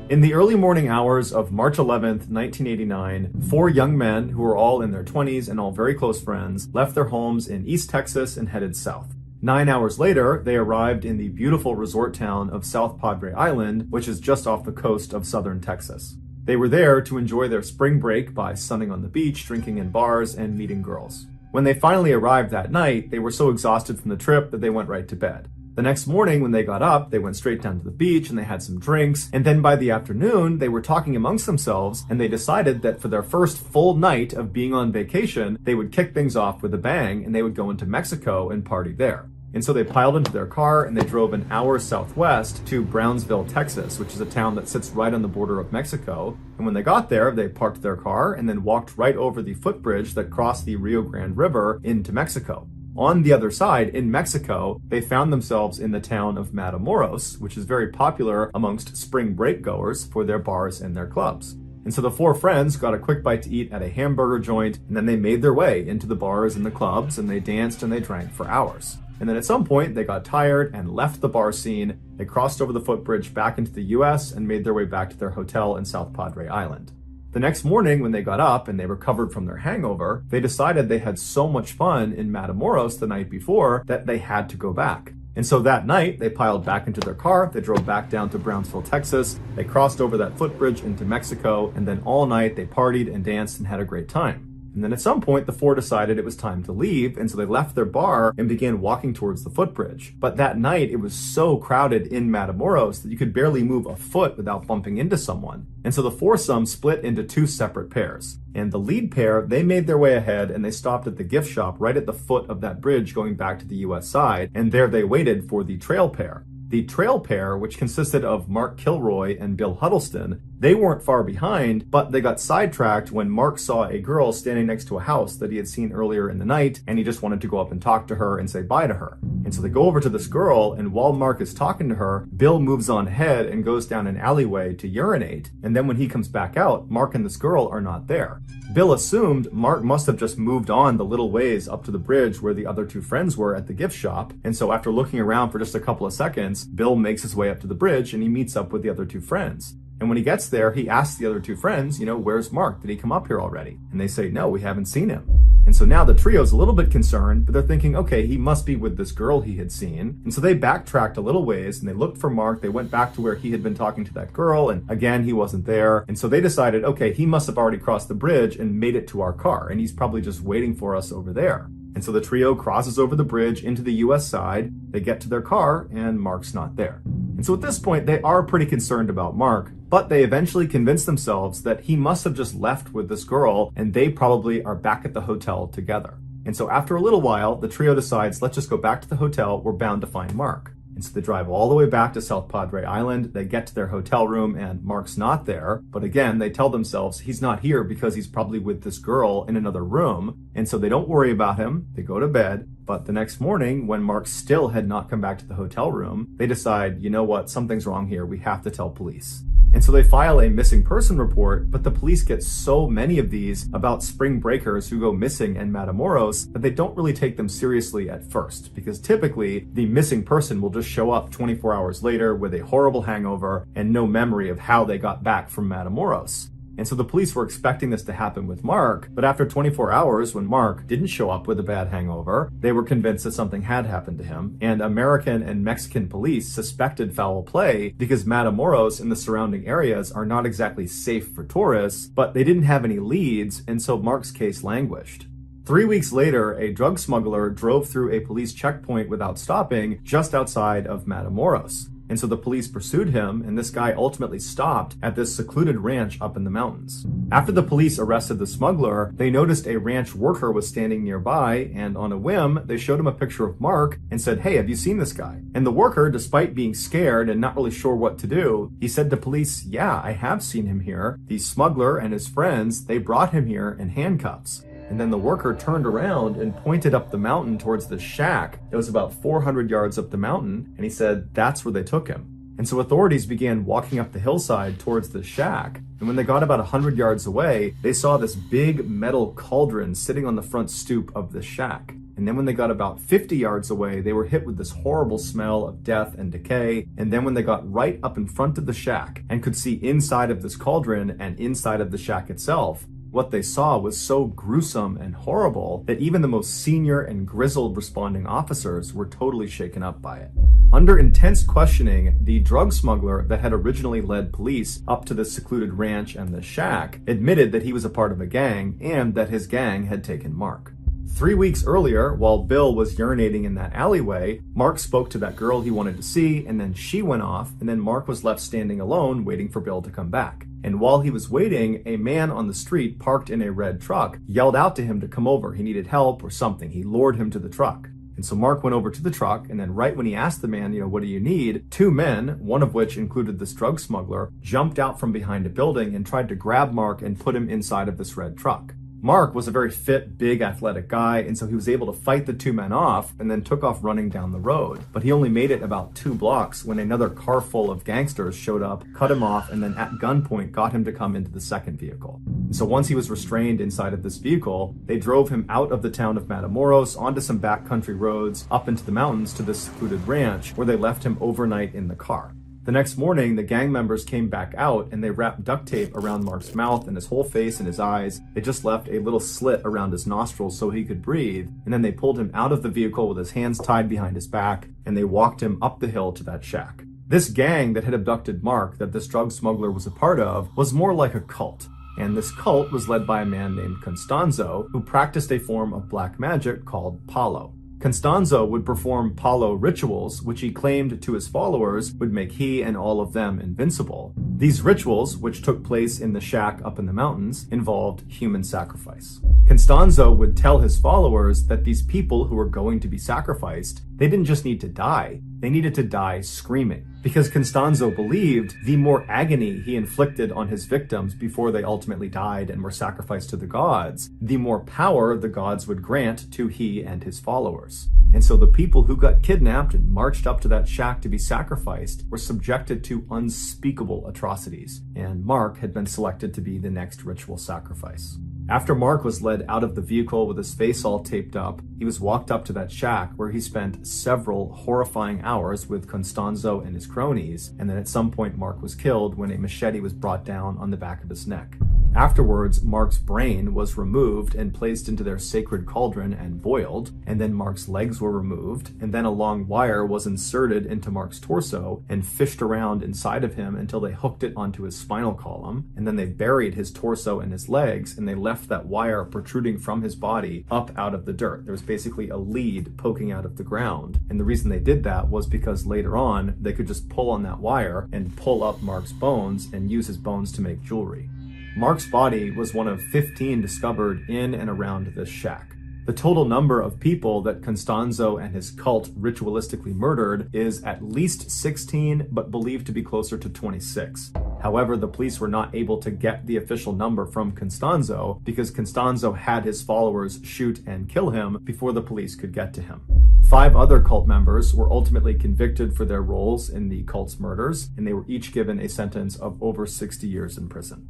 In the early morning hours of March 11th, 1989, 4 young men who were all in their 20s and all very close friends left their homes in East Texas and headed south. 9 hours later, they arrived in the beautiful resort town of South Padre Island, which is just off the coast of southern Texas. They were there to enjoy their spring break by sunning on the beach, drinking in bars, and meeting girls. When they finally arrived that night, they were so exhausted from the trip that they went right to bed. The next morning, when they got up, they went straight down to the beach and they had some drinks. And then by the afternoon, they were talking amongst themselves and they decided that for their first full night of being on vacation, they would kick things off with a bang and they would go into Mexico and party there. And so they piled into their car and they drove an hour southwest to Brownsville, Texas, which is a town that sits right on the border of Mexico. And when they got there, they parked their car and then walked right over the footbridge that crossed the Rio Grande River into Mexico. On the other side, in Mexico, they found themselves in the town of Matamoros, which is very popular amongst spring break goers for their bars and their clubs. And so the 4 friends got a quick bite to eat at a hamburger joint, and then they made their way into the bars and the clubs, and they danced and they drank for hours. And then at some point, they got tired and left the bar scene. They crossed over the footbridge back into the US and made their way back to their hotel in South Padre Island. The next morning, when they got up and they recovered from their hangover, they decided they had so much fun in Matamoros the night before that they had to go back. And so that night, they piled back into their car, they drove back down to Brownsville, Texas, they crossed over that footbridge into Mexico, and then all night they partied and danced and had a great time. And then at some point, the 4 decided it was time to leave, and so they left their bar and began walking towards the footbridge. But that night, it was so crowded in Matamoros that you could barely move a foot without bumping into someone. And so the foursome split into 2 separate pairs. And the lead pair, they made their way ahead and they stopped at the gift shop right at the foot of that bridge going back to the US side, and there they waited for the trail pair. The trail pair, which consisted of Mark Kilroy and Bill Huddleston, they weren't far behind, but they got sidetracked when Mark saw a girl standing next to a house that he had seen earlier in the night, and he just wanted to go up and talk to her and say bye to her. And so they go over to this girl, and while Mark is talking to her, Bill moves on ahead and goes down an alleyway to urinate, and then when he comes back out, Mark and this girl are not there. Bill assumed Mark must have just moved on the little ways up to the bridge where the other 2 friends were at the gift shop, and so after looking around for just a couple of seconds, Bill makes his way up to the bridge and he meets up with the other 2 friends. And when he gets there, he asks the other 2 friends, where's Mark? Did he come up here already? And they say, no, we haven't seen him. And so now the trio's a little bit concerned, but they're thinking, okay, he must be with this girl he had seen. And so they backtracked a little ways and they looked for Mark. They went back to where he had been talking to that girl, and again, he wasn't there. And so they decided, okay, he must have already crossed the bridge and made it to our car, and he's probably just waiting for us over there. And so the trio crosses over the bridge into the US side, they get to their car, and Mark's not there. And so at this point, they are pretty concerned about Mark, but they eventually convince themselves that he must have just left with this girl, and they probably are back at the hotel together. And so after a little while, the trio decides, let's just go back to the hotel, we're bound to find Mark. And so they drive all the way back to South Padre Island, they get to their hotel room and Mark's not there. But again, they tell themselves he's not here because he's probably with this girl in another room. And so they don't worry about him, they go to bed. But the next morning, when Mark still had not come back to the hotel room, they decide, you know what, something's wrong here, we have to tell police. And so they file a missing person report, but the police get so many of these about spring breakers who go missing in Matamoros that they don't really take them seriously at first, because typically the missing person will just show up 24 hours later with a horrible hangover and no memory of how they got back from Matamoros. And so the police were expecting this to happen with Mark, but after 24 hours, when Mark didn't show up with a bad hangover, they were convinced that something had happened to him, and American and Mexican police suspected foul play because Matamoros and the surrounding areas are not exactly safe for tourists, but they didn't have any leads, and so Mark's case languished. 3 weeks later, a drug smuggler drove through a police checkpoint without stopping just outside of Matamoros. And so the police pursued him, and this guy ultimately stopped at this secluded ranch up in the mountains. After the police arrested the smuggler, they noticed a ranch worker was standing nearby, and on a whim, they showed him a picture of Mark and said, hey, have you seen this guy? And the worker, despite being scared and not really sure what to do, he said to police, yeah, I have seen him here. The smuggler and his friends, they brought him here in handcuffs. And then the worker turned around and pointed up the mountain towards the shack that was about 400 yards up the mountain, and he said, that's where they took him. And so authorities began walking up the hillside towards the shack. And when they got about 100 yards away, they saw this big metal cauldron sitting on the front stoop of the shack. And then when they got about 50 yards away, they were hit with this horrible smell of death and decay. And then when they got right up in front of the shack and could see inside of this cauldron and inside of the shack itself, what they saw was so gruesome and horrible that even the most senior and grizzled responding officers were totally shaken up by it. Under intense questioning, the drug smuggler that had originally led police up to the secluded ranch and the shack admitted that he was a part of a gang and that his gang had taken Mark. 3 weeks earlier, while Bill was urinating in that alleyway, Mark spoke to that girl he wanted to see, and then she went off, and then Mark was left standing alone waiting for Bill to come back. And while he was waiting, a man on the street parked in a red truck yelled out to him to come over. He needed help or something. He lured him to the truck. And so Mark went over to the truck, and then right when he asked the man, what do you need? 2 men, one of which included this drug smuggler, jumped out from behind a building and tried to grab Mark and put him inside of this red truck. Mark was a very fit, big, athletic guy, and so he was able to fight the 2 men off and then took off running down the road. But he only made it about 2 blocks when another car full of gangsters showed up, cut him off, and then at gunpoint got him to come into the second vehicle. And so once he was restrained inside of this vehicle, they drove him out of the town of Matamoros onto some backcountry roads up into the mountains to this secluded ranch where they left him overnight in the car. The next morning, the gang members came back out and they wrapped duct tape around Mark's mouth and his whole face and his eyes. They just left a little slit around his nostrils so he could breathe. And then they pulled him out of the vehicle with his hands tied behind his back and they walked him up the hill to that shack. This gang that had abducted Mark, that this drug smuggler was a part of, was more like a cult. And this cult was led by a man named Constanzo, who practiced a form of black magic called Palo. Constanzo would perform Palo rituals, which he claimed to his followers would make he and all of them invincible. These rituals, which took place in the shack up in the mountains, involved human sacrifice. Constanzo would tell his followers that these people who were going to be sacrificed, they didn't just need to die, they needed to die screaming. Because Constanzo believed the more agony he inflicted on his victims before they ultimately died and were sacrificed to the gods, the more power the gods would grant to he and his followers. And so the people who got kidnapped and marched up to that shack to be sacrificed were subjected to unspeakable atrocities, and Mark had been selected to be the next ritual sacrifice. After Mark was led out of the vehicle with his face all taped up, he was walked up to that shack where he spent several horrifying hours with Constanzo and his cronies, and then at some point Mark was killed when a machete was brought down on the back of his neck. Afterwards, Mark's brain was removed and placed into their sacred cauldron and boiled, and then Mark's legs were removed, and then a long wire was inserted into Mark's torso and fished around inside of him until they hooked it onto his spinal column, and then they buried his torso and his legs, and they left that wire protruding from his body up out of the dirt. There was basically a lead poking out of the ground, and the reason they did that was because later on, they could just pull on that wire and pull up Mark's bones and use his bones to make jewelry. Mark's body was one of 15 discovered in and around this shack. The total number of people that Constanzo and his cult ritualistically murdered is at least 16, but believed to be closer to 26. However, the police were not able to get the official number from Constanzo because Constanzo had his followers shoot and kill him before the police could get to him. 5 other cult members were ultimately convicted for their roles in the cult's murders, and they were each given a sentence of over 60 years in prison.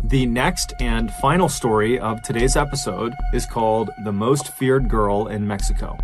The next and final story of today's episode is called The Most Feared Girl in Mexico.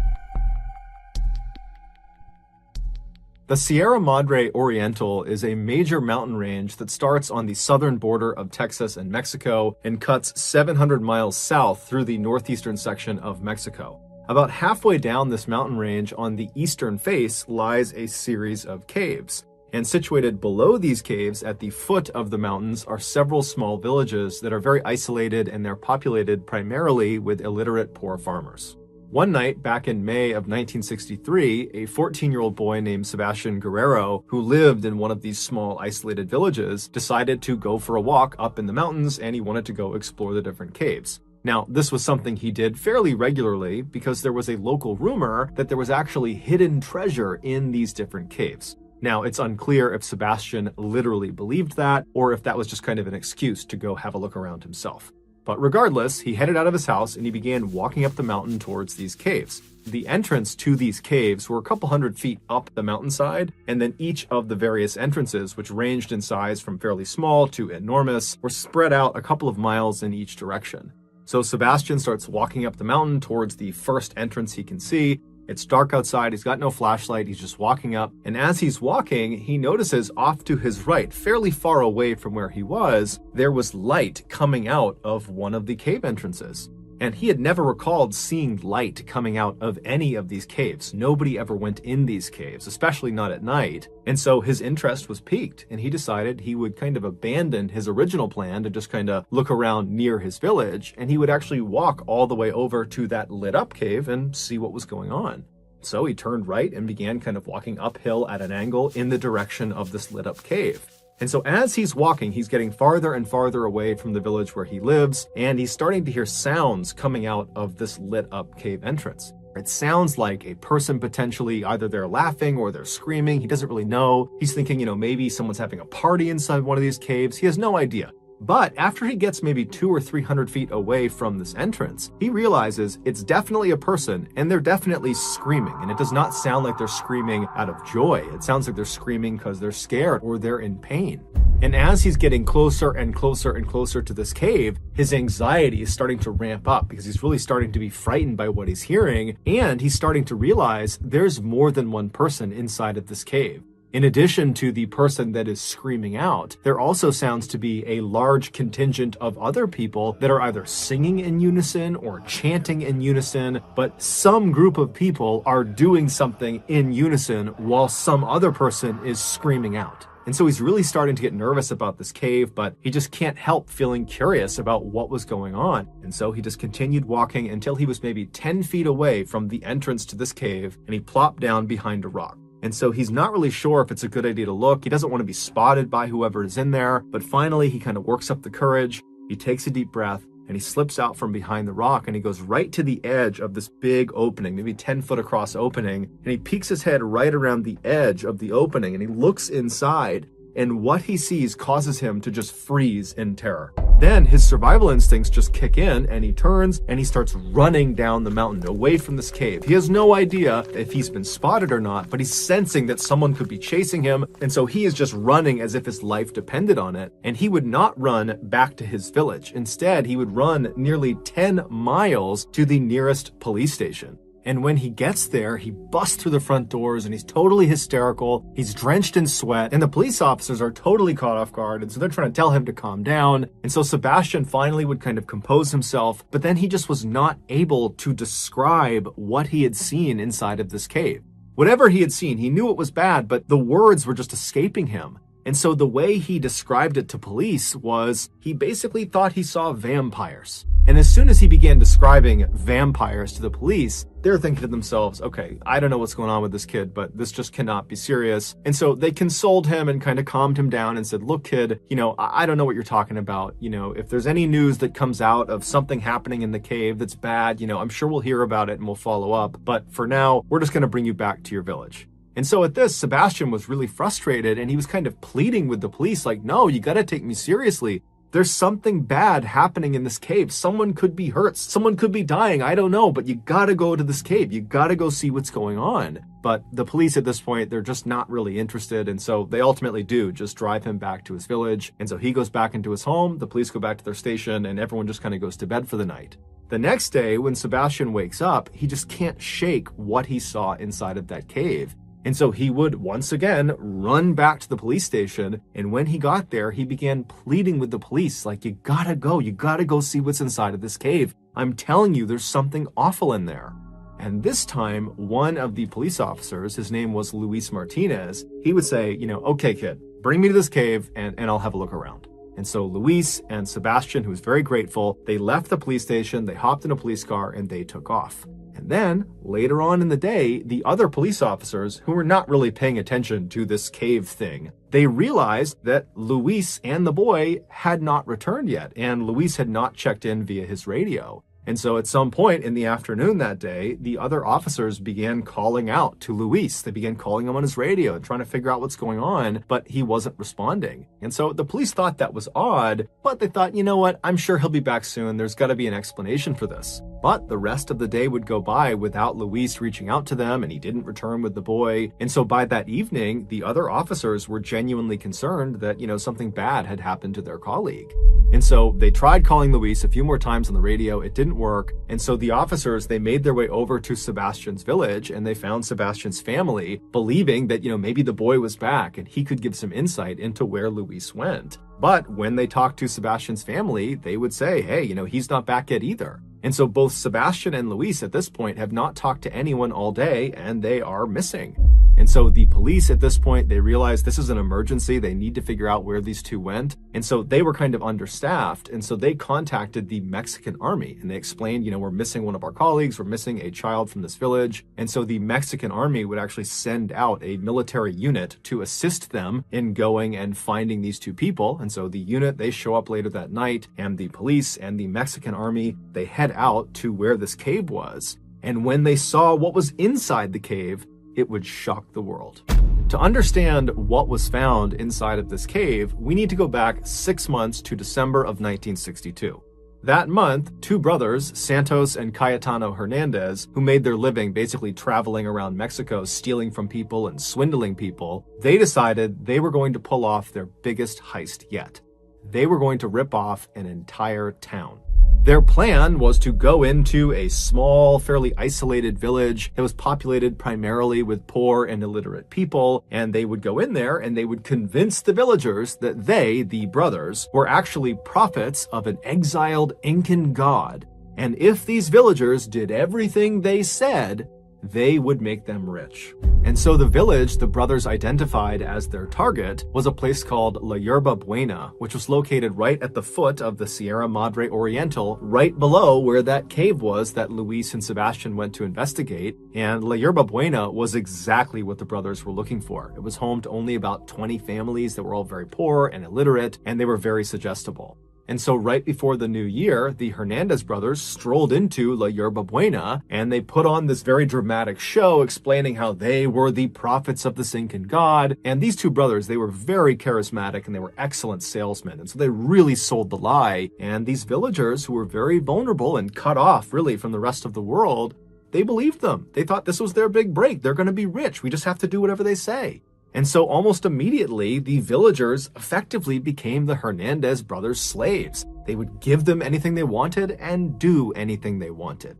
The Sierra Madre Oriental is a major mountain range that starts on the southern border of Texas and Mexico and cuts 700 miles south through the northeastern section of Mexico. About halfway down this mountain range on the eastern face lies a series of caves. And situated below these caves at the foot of the mountains are several small villages that are very isolated, and they're populated primarily with illiterate poor farmers. One night back in May of 1963, a 14-year-old boy named Sebastian Guerrero, who lived in one of these small isolated villages, decided to go for a walk up in the mountains, and he wanted to go explore the different caves. Now, this was something he did fairly regularly because there was a local rumor that there was actually hidden treasure in these different caves. Now, it's unclear if Sebastian literally believed that or if that was just kind of an excuse to go have a look around himself. But regardless, he headed out of his house and he began walking up the mountain towards these caves. The entrance to these caves were a couple hundred feet up the mountainside, and then each of the various entrances, which ranged in size from fairly small to enormous, were spread out a couple of miles in each direction. So Sebastian starts walking up the mountain towards the first entrance he can see. It's dark outside, he's got no flashlight, he's just walking up, and as he's walking, he notices off to his right, fairly far away from where he was, there was light coming out of one of the cave entrances. And he had never recalled seeing light coming out of any of these caves. Nobody ever went in these caves, especially not at night. And so his interest was piqued, and he decided he would kind of abandon his original plan to just kind of look around near his village, and he would actually walk all the way over to that lit up cave and see what was going on. So he turned right and began kind of walking uphill at an angle in the direction of this lit up cave. And so as he's walking, he's getting farther and farther away from the village where he lives, and he's starting to hear sounds coming out of this lit up cave entrance. It sounds like a person potentially, either they're laughing or they're screaming. He doesn't really know. He's thinking, maybe someone's having a party inside one of these caves. He has no idea. But after he gets maybe 200 or 300 feet away from this entrance, he realizes it's definitely a person and they're definitely screaming. And it does not sound like they're screaming out of joy. It sounds like they're screaming because they're scared or they're in pain. And as he's getting closer and closer and closer to this cave, his anxiety is starting to ramp up because he's really starting to be frightened by what he's hearing. And he's starting to realize there's more than one person inside of this cave. In addition to the person that is screaming out, there also sounds to be a large contingent of other people that are either singing in unison or chanting in unison, but some group of people are doing something in unison while some other person is screaming out. And so he's really starting to get nervous about this cave, but he just can't help feeling curious about what was going on. And so he just continued walking until he was maybe 10 feet away from the entrance to this cave, and he plopped down behind a rock. And so he's not really sure if it's a good idea to look. He doesn't want to be spotted by whoever is in there. But finally, he kind of works up the courage. He takes a deep breath and he slips out from behind the rock and he goes right to the edge of this big opening, maybe 10 foot across opening. And he peeks his head right around the edge of the opening and he looks inside. And what he sees causes him to just freeze in terror. Then his survival instincts just kick in and he turns and he starts running down the mountain away from this cave. He has no idea if he's been spotted or not, but he's sensing that someone could be chasing him. And so he is just running as if his life depended on it. And he would not run back to his village. Instead, he would run nearly 10 miles to the nearest police station. And when he gets there, he busts through the front doors and he's totally hysterical. He's drenched in sweat and the police officers are totally caught off guard. And so they're trying to tell him to calm down. And so Sebastian finally would kind of compose himself, but then he just was not able to describe what he had seen inside of this cave. Whatever he had seen, he knew it was bad, but the words were just escaping him. And so the way he described it to police was he basically thought he saw vampires. And as soon as he began describing vampires to the police, they're thinking to themselves, okay, I don't know what's going on with this kid, but this just cannot be serious. And so they consoled him and kind of calmed him down and said, look, kid, I don't know what you're talking about. If there's any news that comes out of something happening in the cave that's bad, I'm sure we'll hear about it and we'll follow up. But for now, we're just going to bring you back to your village. And so at this, Sebastian was really frustrated and he was kind of pleading with the police like, no, you got to take me seriously. There's something bad happening in this cave. Someone could be hurt. Someone could be dying. I don't know, but you gotta go to this cave. You gotta go see what's going on. But the police at this point, they're just not really interested. And so they ultimately do just drive him back to his village. And so he goes back into his home. The police go back to their station and everyone just kind of goes to bed for the night. The next day, when Sebastian wakes up, he just can't shake what he saw inside of that cave. And so he would once again run back to the police station. And when he got there, he began pleading with the police like, you gotta go see what's inside of this cave. I'm telling you, there's something awful in there. And this time, one of the police officers, his name was Luis Martinez, he would say, okay, kid, bring me to this cave and I'll have a look around. And so Luis and Sebastian, who was very grateful, they left the police station, they hopped in a police car and they took off. And then, later on in the day, the other police officers, who were not really paying attention to this cave thing, they realized that Luis and the boy had not returned yet, and Luis had not checked in via his radio. And so at some point in the afternoon that day, the other officers began calling out to Luis. They began calling him on his radio and trying to figure out what's going on, but he wasn't responding. And so the police thought that was odd, but they thought, you know what, I'm sure he'll be back soon. There's got to be an explanation for this. But the rest of the day would go by without Luis reaching out to them, and he didn't return with the boy. And so by that evening, the other officers were genuinely concerned that, something bad had happened to their colleague. And so they tried calling Luis a few more times on the radio. It didn't work. And so the officers, they made their way over to Sebastian's village, and they found Sebastian's family, believing that, maybe the boy was back and he could give some insight into where Luis went. But when they talked to Sebastian's family, they would say, hey, he's not back yet either. And so both Sebastian and Luis at this point have not talked to anyone all day, and they are missing. And so the police at this point, they realized this is an emergency. They need to figure out where these two went. And so they were kind of understaffed. And so they contacted the Mexican army, and they explained, we're missing one of our colleagues. We're missing a child from this village. And so the Mexican army would actually send out a military unit to assist them in going and finding these two people. And so the unit, they show up later that night, and the police and the Mexican army, they head out to where this cave was. And when they saw what was inside the cave, it would shock the world. To understand what was found inside of this cave, we need to go back 6 months to December of 1962. That month, two brothers, Santos and Cayetano Hernandez, who made their living basically traveling around Mexico, stealing from people and swindling people, they decided they were going to pull off their biggest heist yet. They were going to rip off an entire town. Their plan was to go into a small, fairly isolated village that was populated primarily with poor and illiterate people, and they would go in there and they would convince the villagers that they, the brothers, were actually prophets of an exiled Incan god, and if these villagers did everything they said, they would make them rich. And so the village the brothers identified as their target was a place called La Yerba Buena, which was located right at the foot of the Sierra Madre Oriental, right below where that cave was that Luis and Sebastian went to investigate. And La Yerba Buena was exactly what the brothers were looking for. It was home to only about 20 families that were all very poor and illiterate, and they were very suggestible. And so right before the new year, the Hernandez brothers strolled into La Yerba Buena, and they put on this very dramatic show explaining how they were the prophets of the Incan god. And these two brothers, they were very charismatic and they were excellent salesmen. And so they really sold the lie. And these villagers who were very vulnerable and cut off really from the rest of the world, they believed them. They thought this was their big break. They're going to be rich. We just have to do whatever they say. And so almost immediately, the villagers effectively became the Hernandez brothers' slaves. They would give them anything they wanted and do anything they wanted.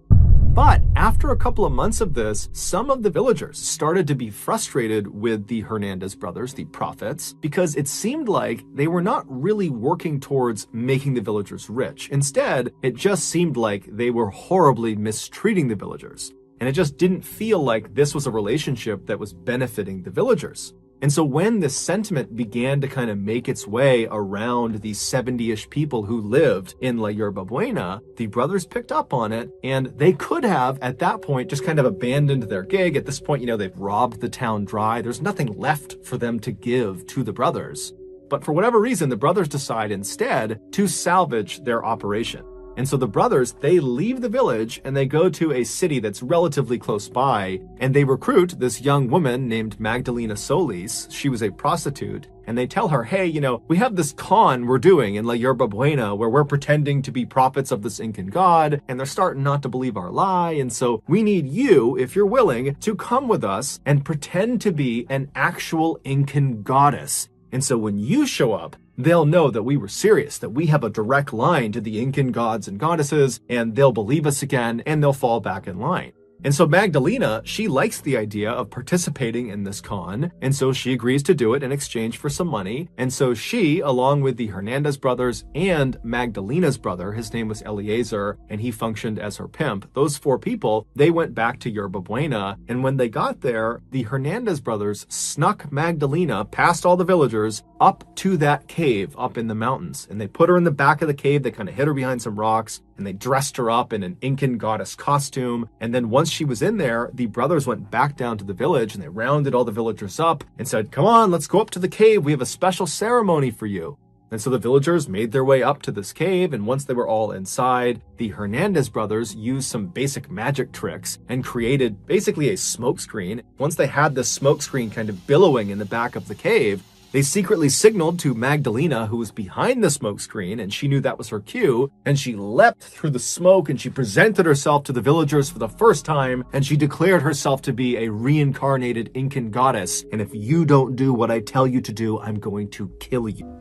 But after a couple of months of this, some of the villagers started to be frustrated with the Hernandez brothers, the prophets, because it seemed like they were not really working towards making the villagers rich. Instead, it just seemed like they were horribly mistreating the villagers. And it just didn't feel like this was a relationship that was benefiting the villagers. And so when this sentiment began to kind of make its way around the 70-ish people who lived in La Yerba Buena, the brothers picked up on it, and they could have, at that point, just kind of abandoned their gig. At this point, they've robbed the town dry. There's nothing left for them to give to the brothers. But for whatever reason, the brothers decide instead to salvage their operation. And so the brothers, they leave the village and they go to a city that's relatively close by, and they recruit this young woman named Magdalena Solis. She was a prostitute, and they tell her, hey, we have this con we're doing in La Yerba Buena where we're pretending to be prophets of this Incan god, and they're starting not to believe our lie, and so we need you, if you're willing, to come with us and pretend to be an actual Incan goddess. And so when you show up, they'll know that we were serious, that we have a direct line to the Incan gods and goddesses, and they'll believe us again, and they'll fall back in line. And so Magdalena, she likes the idea of participating in this con, and so she agrees to do it in exchange for some money. And so she, along with the Hernandez brothers and Magdalena's brother, his name was Eliezer, and he functioned as her pimp, those four people, they went back to Yerba Buena, and when they got there, the Hernandez brothers snuck Magdalena past all the villagers up to that cave up in the mountains, and they put her in the back of the cave. They kind of hid her behind some rocks, and they dressed her up in an Incan goddess costume. And then once she was in there, the brothers went back down to the village and they rounded all the villagers up and said, come on, let's go up to the cave. We have a special ceremony for you. And so the villagers made their way up to this cave, and once they were all inside, the Hernandez brothers used some basic magic tricks and created basically a smokescreen. Once they had this smokescreen kind of billowing in the back of the cave, they secretly signaled to Magdalena, who was behind the smokescreen, and she knew that was her cue, and she leapt through the smoke and she presented herself to the villagers for the first time, and she declared herself to be a reincarnated Incan goddess, and if you don't do what I tell you to do, I'm going to kill you.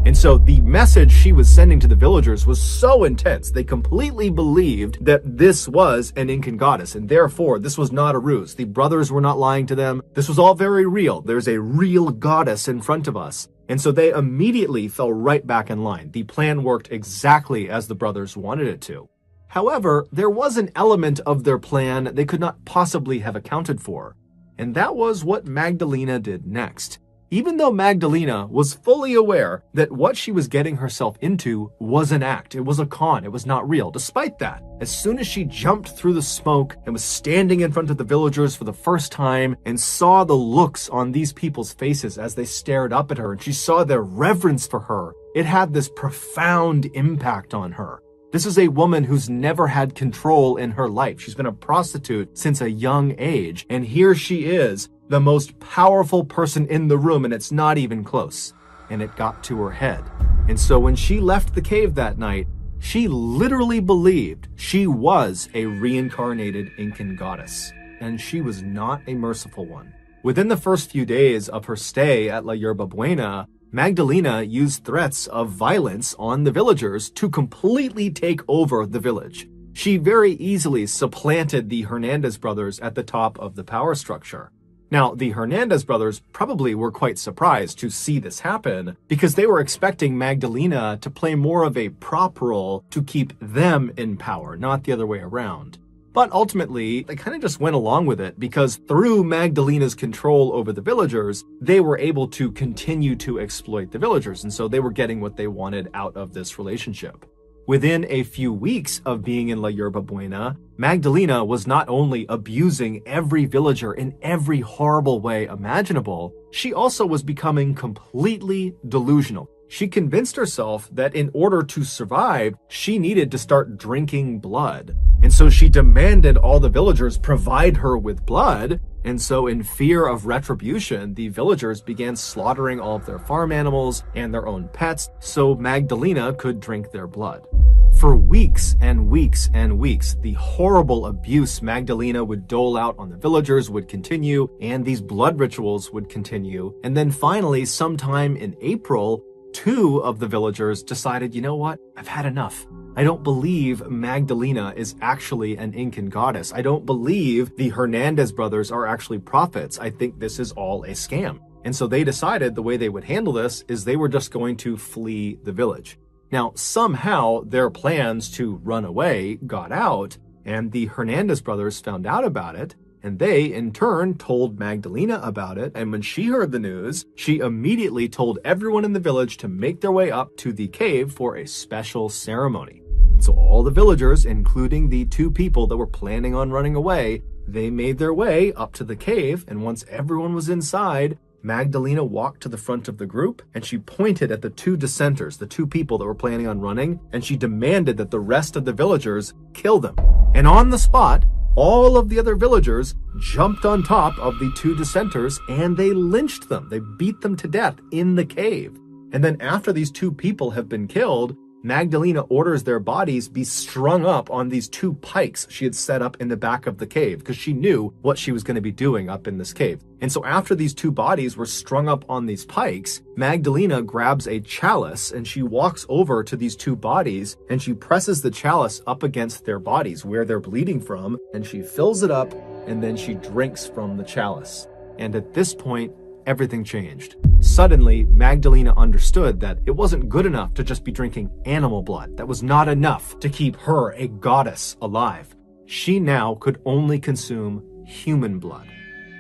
And so the message she was sending to the villagers was so intense, they completely believed that this was an Incan goddess, and therefore this was not a ruse. The brothers were not lying to them. This was all very real. There's a real goddess in front of us. And so they immediately fell right back in line. The plan worked exactly as the brothers wanted it to. However, there was an element of their plan they could not possibly have accounted for, and that was what Magdalena did next. Even though Magdalena was fully aware that what she was getting herself into was an act, it was a con, it was not real. Despite that, as soon as she jumped through the smoke and was standing in front of the villagers for the first time and saw the looks on these people's faces as they stared up at her, and she saw their reverence for her, it had this profound impact on her. This is a woman who's never had control in her life. She's been a prostitute since a young age, and here she is, the most powerful person in the room, and it's not even close. And it got to her head. And so when she left the cave that night, she literally believed she was a reincarnated Incan goddess. And she was not a merciful one. Within the first few days of her stay at La Yerba Buena, Magdalena used threats of violence on the villagers to completely take over the village. She very easily supplanted the Hernandez brothers at the top of the power structure. Now, the Hernandez brothers probably were quite surprised to see this happen because they were expecting Magdalena to play more of a prop role to keep them in power, not the other way around. But ultimately, they kind of just went along with it because through Magdalena's control over the villagers, they were able to continue to exploit the villagers, and so they were getting what they wanted out of this relationship. Within a few weeks of being in La Yerba Buena, Magdalena was not only abusing every villager in every horrible way imaginable, she also was becoming completely delusional. She convinced herself that in order to survive, she needed to start drinking blood. And so she demanded all the villagers provide her with blood. And so in fear of retribution, the villagers began slaughtering all of their farm animals and their own pets so Magdalena could drink their blood. For weeks and weeks and weeks, the horrible abuse Magdalena would dole out on the villagers would continue, and these blood rituals would continue. And then finally, sometime in April, 2 of the villagers decided, you know what, I've had enough. I don't believe Magdalena is actually an Incan goddess. I don't believe the Hernandez brothers are actually prophets. I think this is all a scam. And so they decided the way they would handle this is they were just going to flee the village. Now, somehow their plans to run away got out, and the Hernandez brothers found out about it, and they, in turn, told Magdalena about it, and when she heard the news, she immediately told everyone in the village to make their way up to the cave for a special ceremony. So all the villagers, including the 2 people that were planning on running away, they made their way up to the cave, and once everyone was inside, Magdalena walked to the front of the group, and she pointed at the 2 dissenters, the 2 people that were planning on running, and she demanded that the rest of the villagers kill them. And on the spot, all of the other villagers jumped on top of the 2 dissenters and they lynched them. They beat them to death in the cave. And then after these 2 people have been killed, Magdalena orders their bodies be strung up on these 2 pikes she had set up in the back of the cave because she knew what she was going to be doing up in this cave. And so after these 2 bodies were strung up on these pikes, Magdalena grabs a chalice and she walks over to these 2 bodies and she presses the chalice up against their bodies where they're bleeding from, and she fills it up and then she drinks from the chalice. And at this point, everything changed. Suddenly, Magdalena understood that it wasn't good enough to just be drinking animal blood. That was not enough to keep her, a goddess, alive. She now could only consume human blood.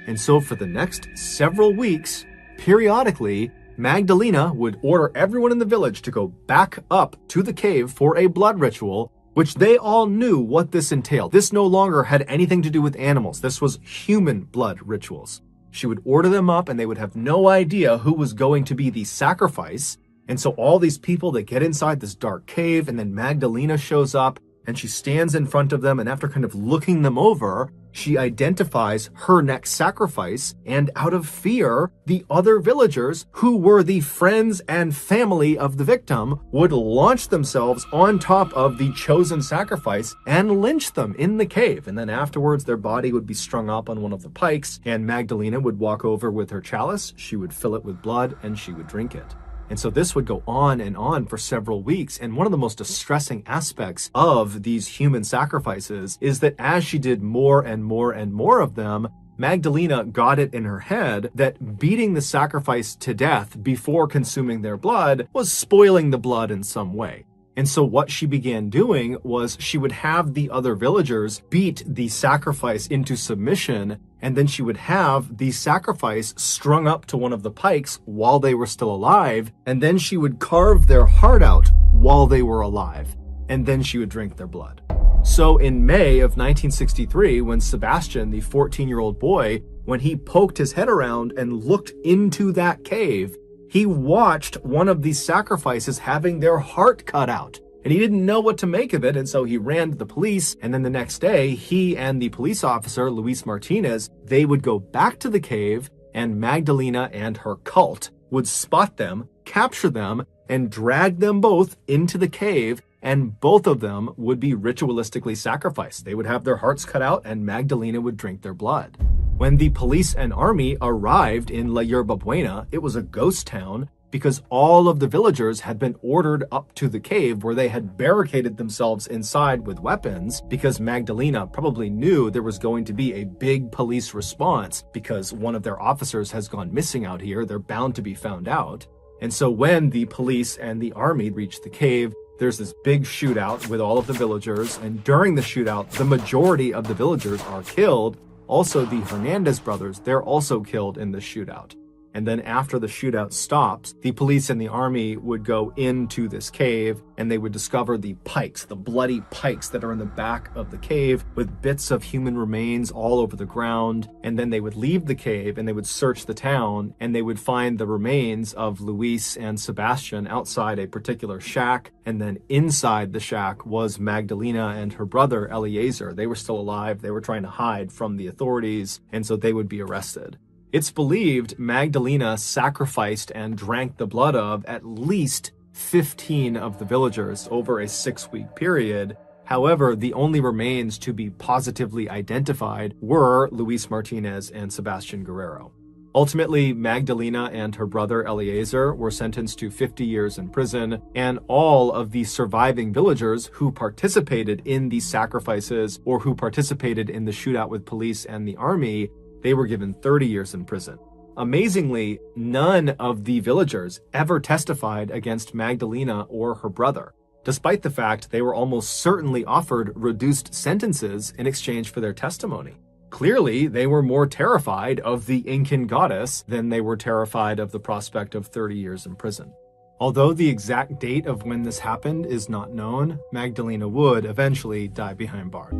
And so for the next several weeks, periodically, Magdalena would order everyone in the village to go back up to the cave for a blood ritual, which they all knew what this entailed. This no longer had anything to do with animals. This was human blood rituals. She would order them up and they would have no idea who was going to be the sacrifice. And so all these people, they get inside this dark cave, and then Magdalena shows up and she stands in front of them, and after kind of looking them over, she identifies her next sacrifice, and out of fear, the other villagers, who were the friends and family of the victim, would launch themselves on top of the chosen sacrifice and lynch them in the cave. And then afterwards, their body would be strung up on one of the pikes, and Magdalena would walk over with her chalice, she would fill it with blood, and she would drink it. And so this would go on and on for several weeks. And one of the most distressing aspects of these human sacrifices is that as she did more and more and more of them, Magdalena got it in her head that beating the sacrifice to death before consuming their blood was spoiling the blood in some way. And so what she began doing was she would have the other villagers beat the sacrifice into submission, and then she would have the sacrifice strung up to one of the pikes while they were still alive, and then she would carve their heart out while they were alive, and then she would drink their blood. So in May of 1963, when Sebastian, the 14-year-old boy, when he poked his head around and looked into that cave, he watched one of these sacrifices having their heart cut out. And he didn't know what to make of it, and so he ran to the police, and then the next day, he and the police officer, Luis Martinez, they would go back to the cave, and Magdalena and her cult would spot them, capture them, and drag them both into the cave, and both of them would be ritualistically sacrificed. They would have their hearts cut out, and Magdalena would drink their blood. When the police and army arrived in La Yerba Buena, it was a ghost town because all of the villagers had been ordered up to the cave where they had barricaded themselves inside with weapons because Magdalena probably knew there was going to be a big police response because one of their officers has gone missing out here. They're bound to be found out. And so when the police and the army reached the cave, there's this big shootout with all of the villagers. And during the shootout, the majority of the villagers are killed. Also, the Hernandez brothers, they're also killed in the shootout. And then after the shootout stops, the police and the army would go into this cave and they would discover the pikes, the bloody pikes that are in the back of the cave with bits of human remains all over the ground. And then they would leave the cave and they would search the town and they would find the remains of Luis and Sebastian outside a particular shack. And then inside the shack was Magdalena and her brother Eliezer. They were still alive. They were trying to hide from the authorities, and so they would be arrested. It's believed Magdalena sacrificed and drank the blood of at least 15 of the villagers over a 6-week period. However, the only remains to be positively identified were Luis Martinez and Sebastian Guerrero. Ultimately, Magdalena and her brother Eliezer were sentenced to 50 years in prison, and all of the surviving villagers who participated in these sacrifices or who participated in the shootout with police and the army, they were given 30 years in prison. Amazingly, none of the villagers ever testified against Magdalena or her brother, despite the fact they were almost certainly offered reduced sentences in exchange for their testimony. Clearly, they were more terrified of the Incan goddess than they were terrified of the prospect of 30 years in prison. Although the exact date of when this happened is not known, Magdalena would eventually die behind bars.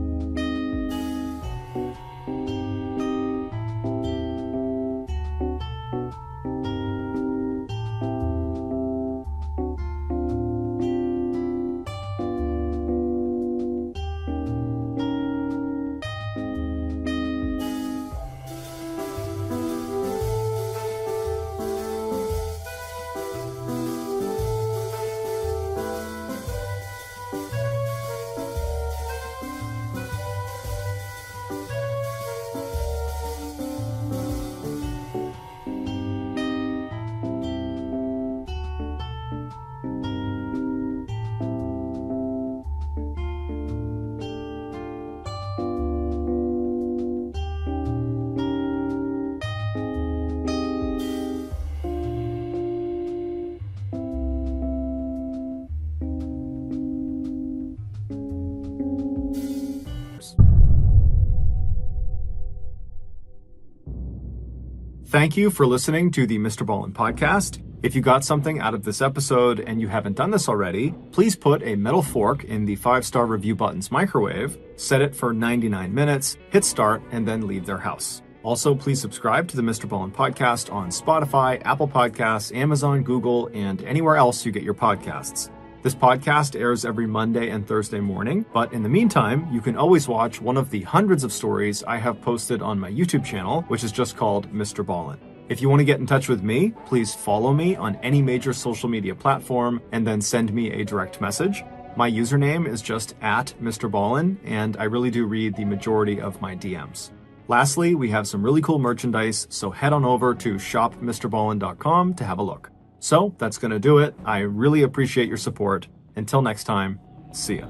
Thank you for listening to the MrBallen Podcast. If you got something out of this episode and you haven't done this already, please put a metal fork in the 5-star review button's microwave, set it for 99 minutes, hit start, and then leave their house. Also, please subscribe to the MrBallen Podcast on Spotify, Apple Podcasts, Amazon, Google, and anywhere else you get your podcasts. This podcast airs every Monday and Thursday morning, but in the meantime, you can always watch one of the hundreds of stories I have posted on my YouTube channel, which is just called MrBallen. If you want to get in touch with me, please follow me on any major social media platform and then send me a direct message. My username is just @MrBallen, and I really do read the majority of my DMs. Lastly, we have some really cool merchandise, so head on over to shopmrballen.com to have a look. So that's going to do it. I really appreciate your support. Until next time, see ya.